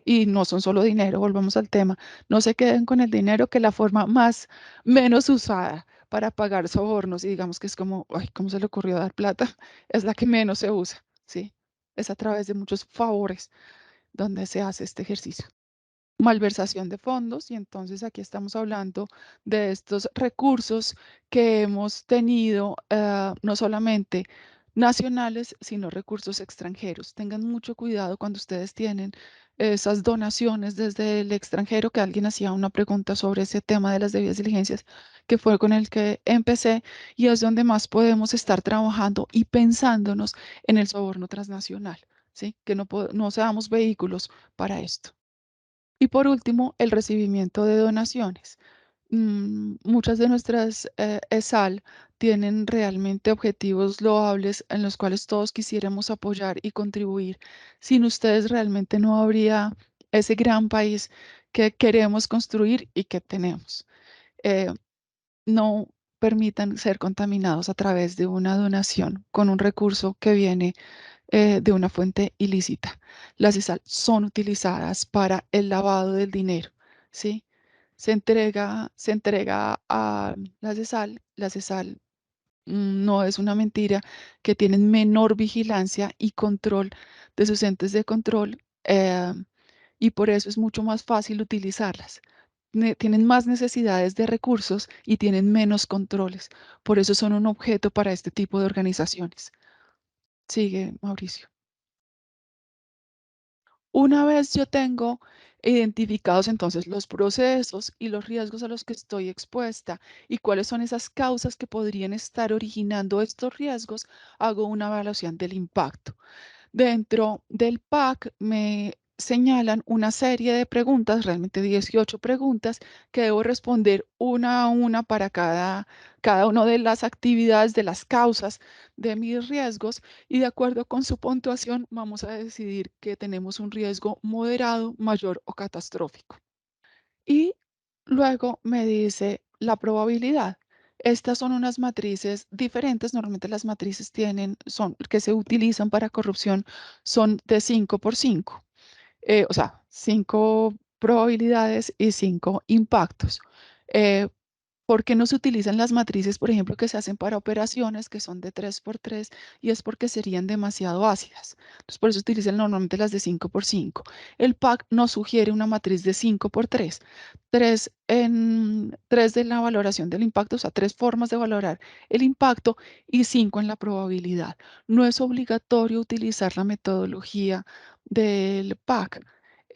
Y no son solo dinero, volvamos al tema. No se queden con el dinero, que la forma menos usada para pagar sobornos, y digamos que es como, ay, ¿cómo se le ocurrió dar plata? Es la que menos se usa, ¿sí? Es a través de muchos favores donde se hace este ejercicio. Malversación de fondos, y entonces aquí estamos hablando de estos recursos que hemos tenido, no solamente nacionales, sino recursos extranjeros. Tengan mucho cuidado cuando ustedes tienen esas donaciones desde el extranjero, que alguien hacía una pregunta sobre ese tema de las debidas diligencias, que fue con el que empecé, y es donde más podemos estar trabajando y pensándonos en el soborno transnacional, ¿sí? Que no seamos vehículos para esto. Y por último, el recibimiento de donaciones. Muchas de nuestras ESAL tienen realmente objetivos loables en los cuales todos quisiéramos apoyar y contribuir. Sin ustedes realmente no habría ese gran país que queremos construir y que tenemos. Eh, no permitan ser contaminados a través de una donación con un recurso que viene de una fuente ilícita. Las CESAL son utilizadas para el lavado del dinero, ¿sí? Se entrega a la CESAL no es una mentira, que tienen menor vigilancia y control de sus entes de control. y por eso es mucho más fácil utilizarlas. Tienen más necesidades de recursos y tienen menos controles. Por eso son un objeto para este tipo de organizaciones. Sigue, Mauricio. Una vez yo tengo identificados entonces los procesos y los riesgos a los que estoy expuesta y cuáles son esas causas que podrían estar originando estos riesgos, hago una evaluación del impacto. Dentro del PAC me señalan una serie de preguntas, realmente 18 preguntas, que debo responder una a una para cada una de las actividades, de las causas de mis riesgos, y de acuerdo con su puntuación vamos a decidir que tenemos un riesgo moderado, mayor o catastrófico. Y luego me dice la probabilidad. Estas son unas matrices diferentes. Normalmente las matrices que se utilizan para corrupción son de 5 por 5. O sea, 5 probabilidades y 5 impactos. ¿Por qué no se utilizan las matrices, por ejemplo, que se hacen para operaciones, que son de 3 por 3, y es porque serían demasiado ácidas? Entonces, por eso utilizan normalmente las de 5 por 5. El PAC nos sugiere una matriz de 5 por 3. 3 de la valoración del impacto, o sea, 3 formas de valorar el impacto y 5 en la probabilidad. No es obligatorio utilizar la metodología del PAC.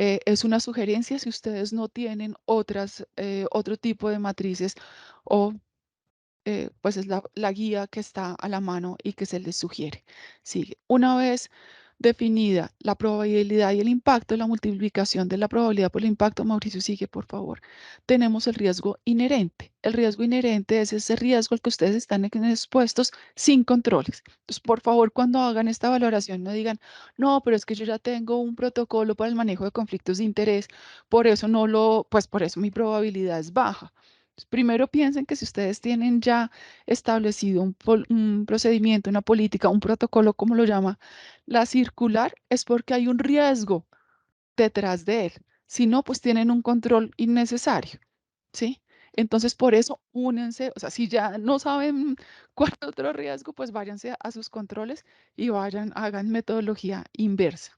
Es una sugerencia si ustedes no tienen otro tipo de matrices o pues es la guía que está a la mano y que se les sugiere. Sigue. Una vez definida la probabilidad y el impacto, la multiplicación de la probabilidad por el impacto, Mauricio, sigue, por favor. Tenemos el riesgo inherente. El riesgo inherente es ese riesgo al que ustedes están expuestos sin controles. Entonces, por favor, cuando hagan esta valoración, no digan, no, pero es que yo ya tengo un protocolo para el manejo de conflictos de interés, por eso pues por eso mi probabilidad es baja. Primero piensen que si ustedes tienen ya establecido un procedimiento, una política, un protocolo, como lo llama la circular, es porque hay un riesgo detrás de él. Si no, pues tienen un control innecesario, ¿sí? Entonces, por eso únense, o sea, si ya no saben cuál otro riesgo, pues váyanse a sus controles y hagan metodología inversa.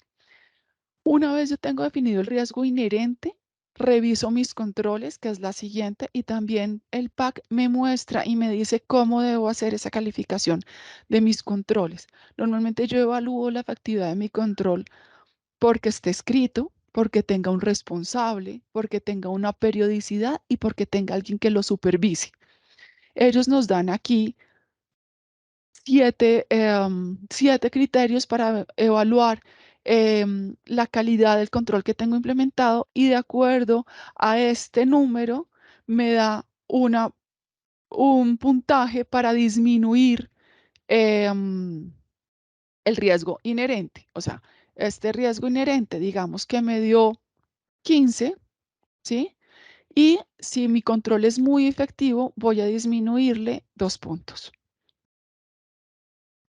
Una vez yo tengo definido el riesgo inherente, reviso mis controles, que es la siguiente, y también el PAC me muestra y me dice cómo debo hacer esa calificación de mis controles. Normalmente yo evalúo la efectividad de mi control porque esté escrito, porque tenga un responsable, porque tenga una periodicidad y porque tenga alguien que lo supervise. Ellos nos dan aquí 7 criterios para evaluar la calidad del control que tengo implementado, y de acuerdo a este número me da un puntaje para disminuir el riesgo inherente. O sea, este riesgo inherente, digamos que me dio 15, ¿sí? Y si mi control es muy efectivo, voy a disminuirle 2 puntos.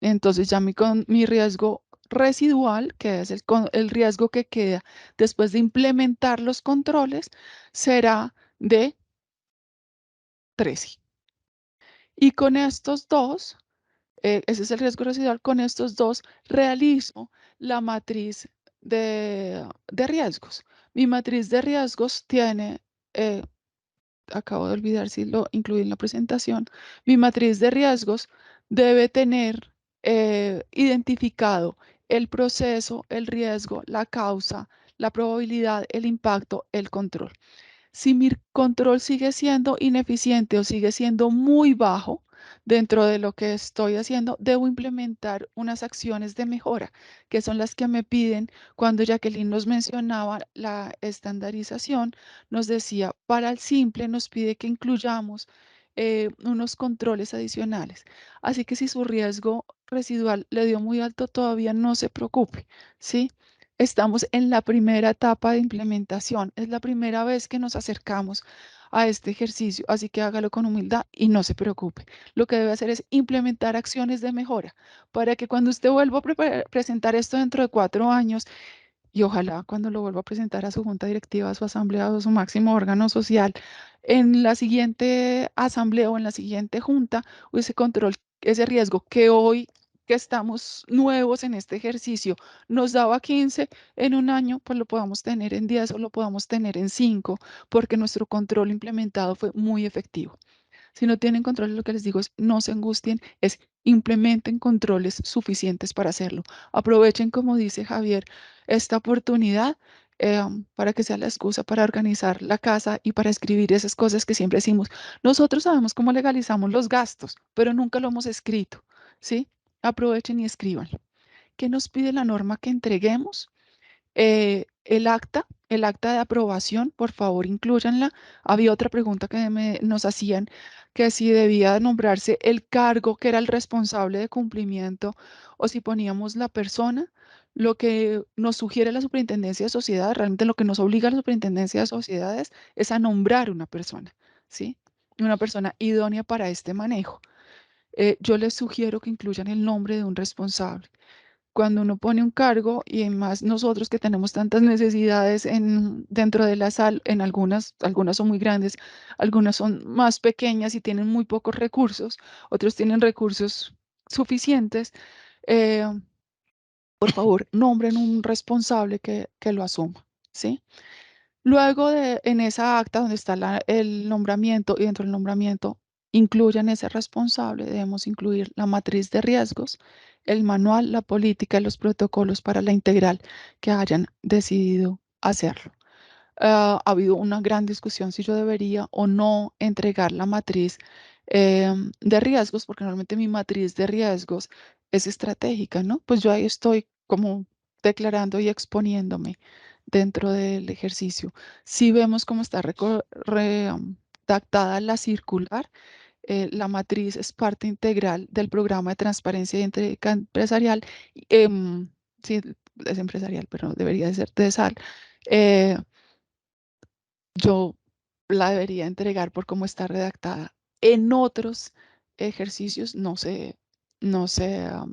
Entonces ya mi riesgo residual, que es el riesgo que queda después de implementar los controles, será de 13. Y con estos dos, ese es el riesgo residual, con estos dos realizo la matriz de riesgos. Mi matriz de riesgos tiene, acabo de olvidar si lo incluí en la presentación, mi matriz de riesgos debe tener identificado el proceso, el riesgo, la causa, la probabilidad, el impacto, el control. Si mi control sigue siendo ineficiente o sigue siendo muy bajo dentro de lo que estoy haciendo, debo implementar unas acciones de mejora, que son las que me piden cuando Jacqueline nos mencionaba la estandarización, nos decía, para el simple nos pide que incluyamos unos controles adicionales. Así que si su riesgo residual le dio muy alto, todavía no se preocupe, ¿sí? Estamos en la primera etapa de implementación. Es la primera vez que nos acercamos a este ejercicio, así que hágalo con humildad y no se preocupe. Lo que debe hacer es implementar acciones de mejora para que cuando usted vuelva a presentar esto dentro de 4 años, y ojalá cuando lo vuelva a presentar a su junta directiva, a su asamblea o a su máximo órgano social, en la siguiente asamblea o en la siguiente junta, o ese control, ese riesgo que hoy que estamos nuevos en este ejercicio nos daba 15 en un año, pues lo podamos tener en 10 o lo podamos tener en 5, porque nuestro control implementado fue muy efectivo. Si no tienen control, lo que les digo es no se angustien, es implementen controles suficientes para hacerlo. Aprovechen, como dice Javier, esta oportunidad para que sea la excusa para organizar la casa y para escribir esas cosas que siempre decimos. Nosotros sabemos cómo legalizamos los gastos, pero nunca lo hemos escrito, ¿sí? Aprovechen y escríbanlo. ¿Qué nos pide la norma que entreguemos? El acta de aprobación, por favor, inclúyanla. Había otra pregunta que nos hacían, que si debía nombrarse el cargo que era el responsable de cumplimiento o si poníamos la persona. Lo que nos sugiere la Superintendencia de Sociedades, realmente lo que nos obliga a la Superintendencia de Sociedades es a nombrar una persona, ¿sí? Una persona idónea para este manejo. Yo les sugiero que incluyan el nombre de un responsable. Cuando uno pone un cargo y más nosotros que tenemos tantas necesidades dentro de la sal, en algunas son muy grandes, algunas son más pequeñas y tienen muy pocos recursos, otros tienen recursos suficientes, eh, por favor, nombren un responsable que lo asuma, ¿sí? Luego en esa acta donde está el nombramiento y dentro del nombramiento incluyan ese responsable, debemos incluir la matriz de riesgos, el manual, la política y los protocolos para la integral que hayan decidido hacerlo. Ha habido una gran discusión si yo debería o no entregar la matriz de riesgos, porque normalmente mi matriz de riesgos es estratégica, ¿no? Pues yo ahí estoy como declarando y exponiéndome dentro del ejercicio. Si vemos cómo está redactada la circular, la matriz es parte integral del programa de transparencia y ética empresarial. Sí, es empresarial, pero debería de ser de sal. eh, yo la debería entregar por cómo está redactada. En otros ejercicios no se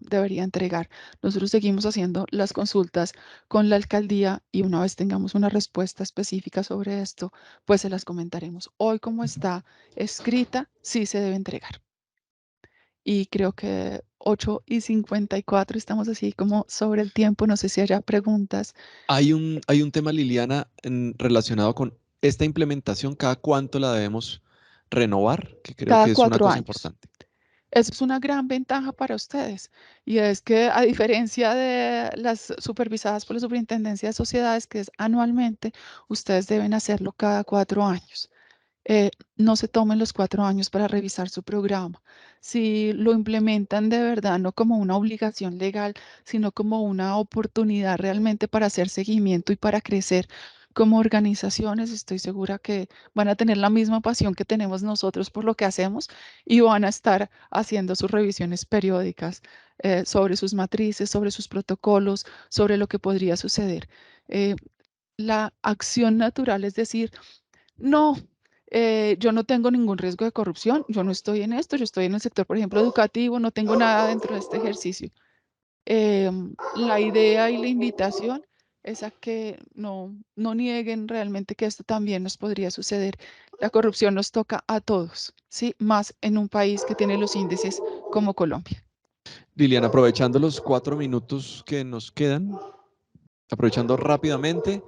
debería entregar. Nosotros seguimos haciendo las consultas con la alcaldía y una vez tengamos una respuesta específica sobre esto, pues se las comentaremos. Hoy como está escrita, sí se debe entregar. Y creo que 8:54 estamos así como sobre el tiempo. No sé si haya preguntas. Hay un tema, Liliana, relacionado con esta implementación, ¿cada cuánto la debemos renovar? Que creo Cada que es una 4 cosa años. importante. Eso es una gran ventaja para ustedes y es que a diferencia de las supervisadas por la Superintendencia de Sociedades, que es anualmente, ustedes deben hacerlo cada 4 años. No se tomen los 4 años para revisar su programa. Si lo implementan de verdad, no como una obligación legal, sino como una oportunidad realmente para hacer seguimiento y para crecer como organizaciones, estoy segura que van a tener la misma pasión que tenemos nosotros por lo que hacemos y van a estar haciendo sus revisiones periódicas sobre sus matrices, sobre sus protocolos, sobre lo que podría suceder. Eh, la acción natural es decir, no, yo no tengo ningún riesgo de corrupción, yo no estoy en esto, yo estoy en el sector, por ejemplo, educativo, no tengo nada dentro de este ejercicio. La idea y la invitación es a que no nieguen realmente que esto también nos podría suceder. La corrupción nos toca a todos, ¿sí? Más en un país que tiene los índices como Colombia. Liliana, aprovechando los 4 minutos que nos quedan, aprovechando rápidamente,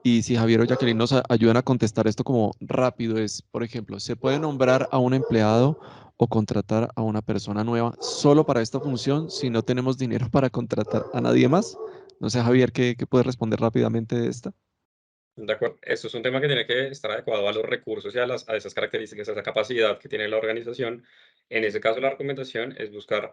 y si Javier o Jacqueline nos ayudan a contestar esto como rápido, es, por ejemplo, ¿se puede nombrar a un empleado o contratar a una persona nueva solo para esta función si no tenemos dinero para contratar a nadie más? No sé, Javier, ¿qué puedes responder rápidamente de esta? De acuerdo, eso es un tema que tiene que estar adecuado a los recursos y a esas características, a esa capacidad que tiene la organización. En ese caso, la recomendación es buscar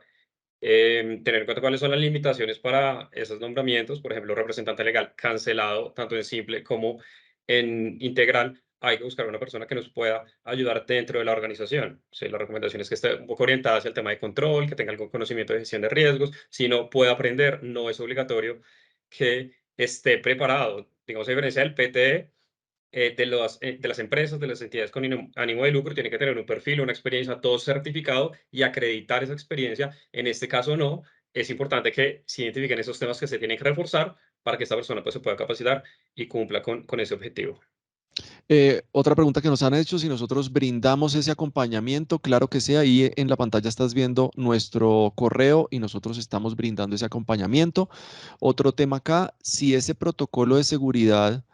tener en cuenta cuáles son las limitaciones para esos nombramientos. Por ejemplo, representante legal cancelado, tanto en simple como en integral. Hay que buscar una persona que nos pueda ayudar dentro de la organización. Sí, la recomendación es que esté un poco orientada hacia el tema de control, que tenga algún conocimiento de gestión de riesgos. Si no puede aprender, no es obligatorio que esté preparado. Digamos, a diferencia del PTE, de las empresas, de las entidades con ánimo de lucro, tiene que tener un perfil, una experiencia, todo certificado y acreditar esa experiencia. En este caso no. Es importante que se identifiquen esos temas que se tienen que reforzar para que esta persona pues, se pueda capacitar y cumpla con ese objetivo. Otra pregunta que nos han hecho, si nosotros brindamos ese acompañamiento, claro que sí, ahí en la pantalla estás viendo nuestro correo y nosotros estamos brindando ese acompañamiento. Otro tema acá, si ese protocolo de seguridad,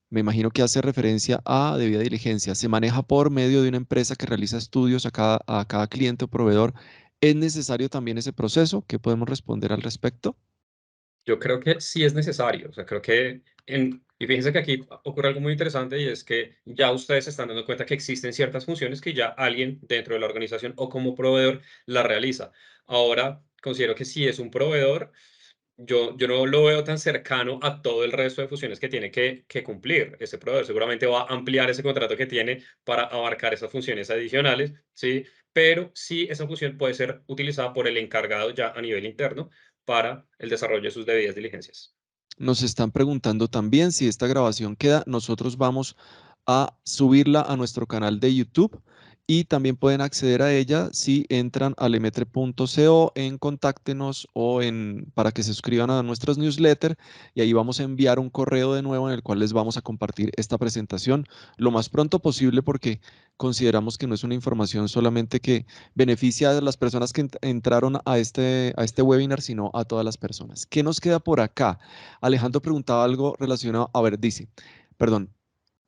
me imagino que hace referencia a debida diligencia, se maneja por medio de una empresa que realiza estudios a cada cliente o proveedor, ¿es necesario también ese proceso? ¿Qué podemos responder al respecto? Yo creo que sí es necesario, o sea, creo que y fíjense que aquí ocurre algo muy interesante y es que ya ustedes se están dando cuenta que existen ciertas funciones que ya alguien dentro de la organización o como proveedor la realiza. Ahora, considero que si es un proveedor, yo no lo veo tan cercano a todo el resto de funciones que tiene que cumplir ese proveedor. Seguramente va a ampliar ese contrato que tiene para abarcar esas funciones adicionales, ¿sí? Pero sí, esa función puede ser utilizada por el encargado ya a nivel interno para el desarrollo de sus debidas diligencias. Nos están preguntando también si esta grabación queda. Nosotros vamos a subirla a nuestro canal de YouTube y también pueden acceder a ella si entran a lemetre.co en Contáctenos o para que se suscriban a nuestros newsletters y ahí vamos a enviar un correo de nuevo en el cual les vamos a compartir esta presentación lo más pronto posible porque consideramos que no es una información solamente que beneficia a las personas que entraron a este webinar, sino a todas las personas. ¿Qué nos queda por acá? Alejandro preguntaba algo relacionado, a ver, dice, perdón,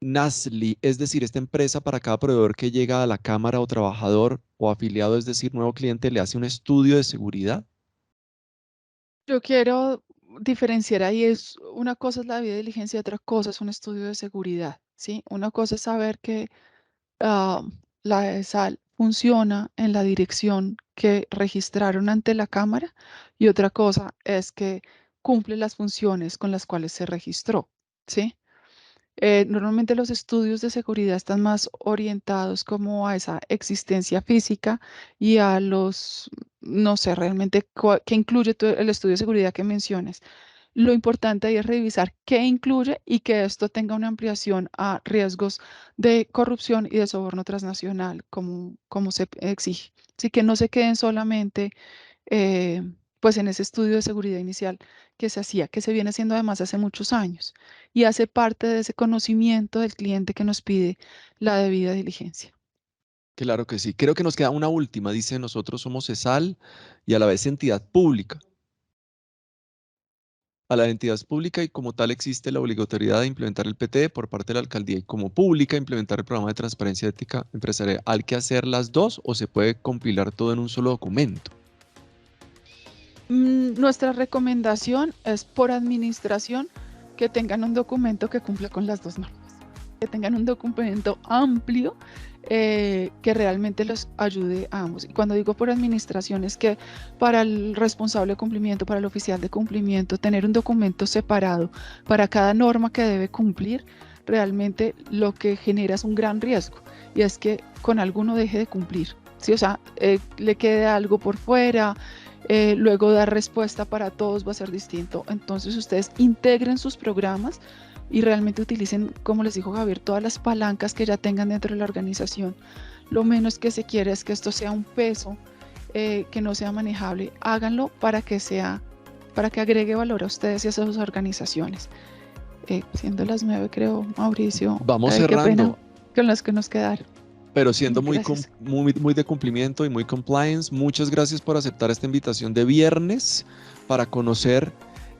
NASLI, es decir, esta empresa para cada proveedor que llega a la cámara o trabajador o afiliado, es decir, nuevo cliente, le hace un estudio de seguridad. Yo quiero diferenciar ahí, una cosa es la debida diligencia y otra cosa es un estudio de seguridad, ¿sí? Una cosa es saber que ah, la ESAL funciona en la dirección que registraron ante la cámara y otra cosa es que cumple las funciones con las cuales se registró, ¿sí? Normalmente los estudios de seguridad están más orientados como a esa existencia física y a no sé realmente qué incluye todo el estudio de seguridad que menciones. Lo importante ahí es revisar qué incluye y que esto tenga una ampliación a riesgos de corrupción y de soborno transnacional, como se exige. Así que no se queden solamente eh, pues en ese estudio de seguridad inicial que se hacía, que se viene haciendo además hace muchos años y hace parte de ese conocimiento del cliente que nos pide la debida diligencia. Claro que sí. Creo que nos queda una última. Dice, nosotros somos ESAL y a la vez entidad pública. A la entidad pública y como tal existe la obligatoriedad de implementar el PTE por parte de la alcaldía y como pública implementar el programa de transparencia ética empresarial. ¿Hay que hacer las dos o se puede compilar todo en un solo documento? Nuestra recomendación es por administración que tengan un documento que cumpla con las dos normas, que tengan un documento amplio que realmente los ayude a ambos. Y cuando digo por administración es que para el responsable de cumplimiento, para el oficial de cumplimiento, tener un documento separado para cada norma que debe cumplir, realmente lo que genera es un gran riesgo y es que con alguno deje de cumplir. ¿Sí? O sea, le quede algo por fuera. Luego dar respuesta para todos va a ser distinto. Entonces ustedes integren sus programas y realmente utilicen, como les dijo Javier, todas las palancas que ya tengan dentro de la organización. Lo menos que se quiere es que esto sea un peso que no sea manejable. Háganlo para que agregue valor a ustedes y a sus organizaciones. Siendo las 9, creo, Mauricio. Vamos Qué pena cerrando. con las que nos quedaron. Pero siendo muy de cumplimiento y muy compliance, muchas gracias por aceptar esta invitación de viernes para conocer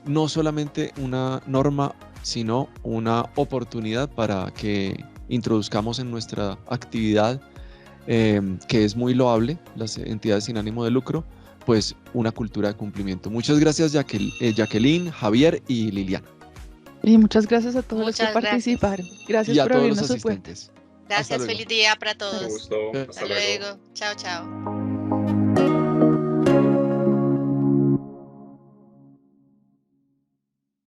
no solamente una norma, sino una oportunidad para que introduzcamos en nuestra actividad, que es muy loable, las entidades sin ánimo de lucro, pues una cultura de cumplimiento. Muchas gracias, Jacqueline, Javier y Liliana. Y muchas gracias a todos los que Muchas gracias. participaron. Gracias Y a por todos los abrirnos su puerta. asistentes. Gracias, luego. feliz día para Un todos. gusto. Hasta Hasta luego. Chao, chao.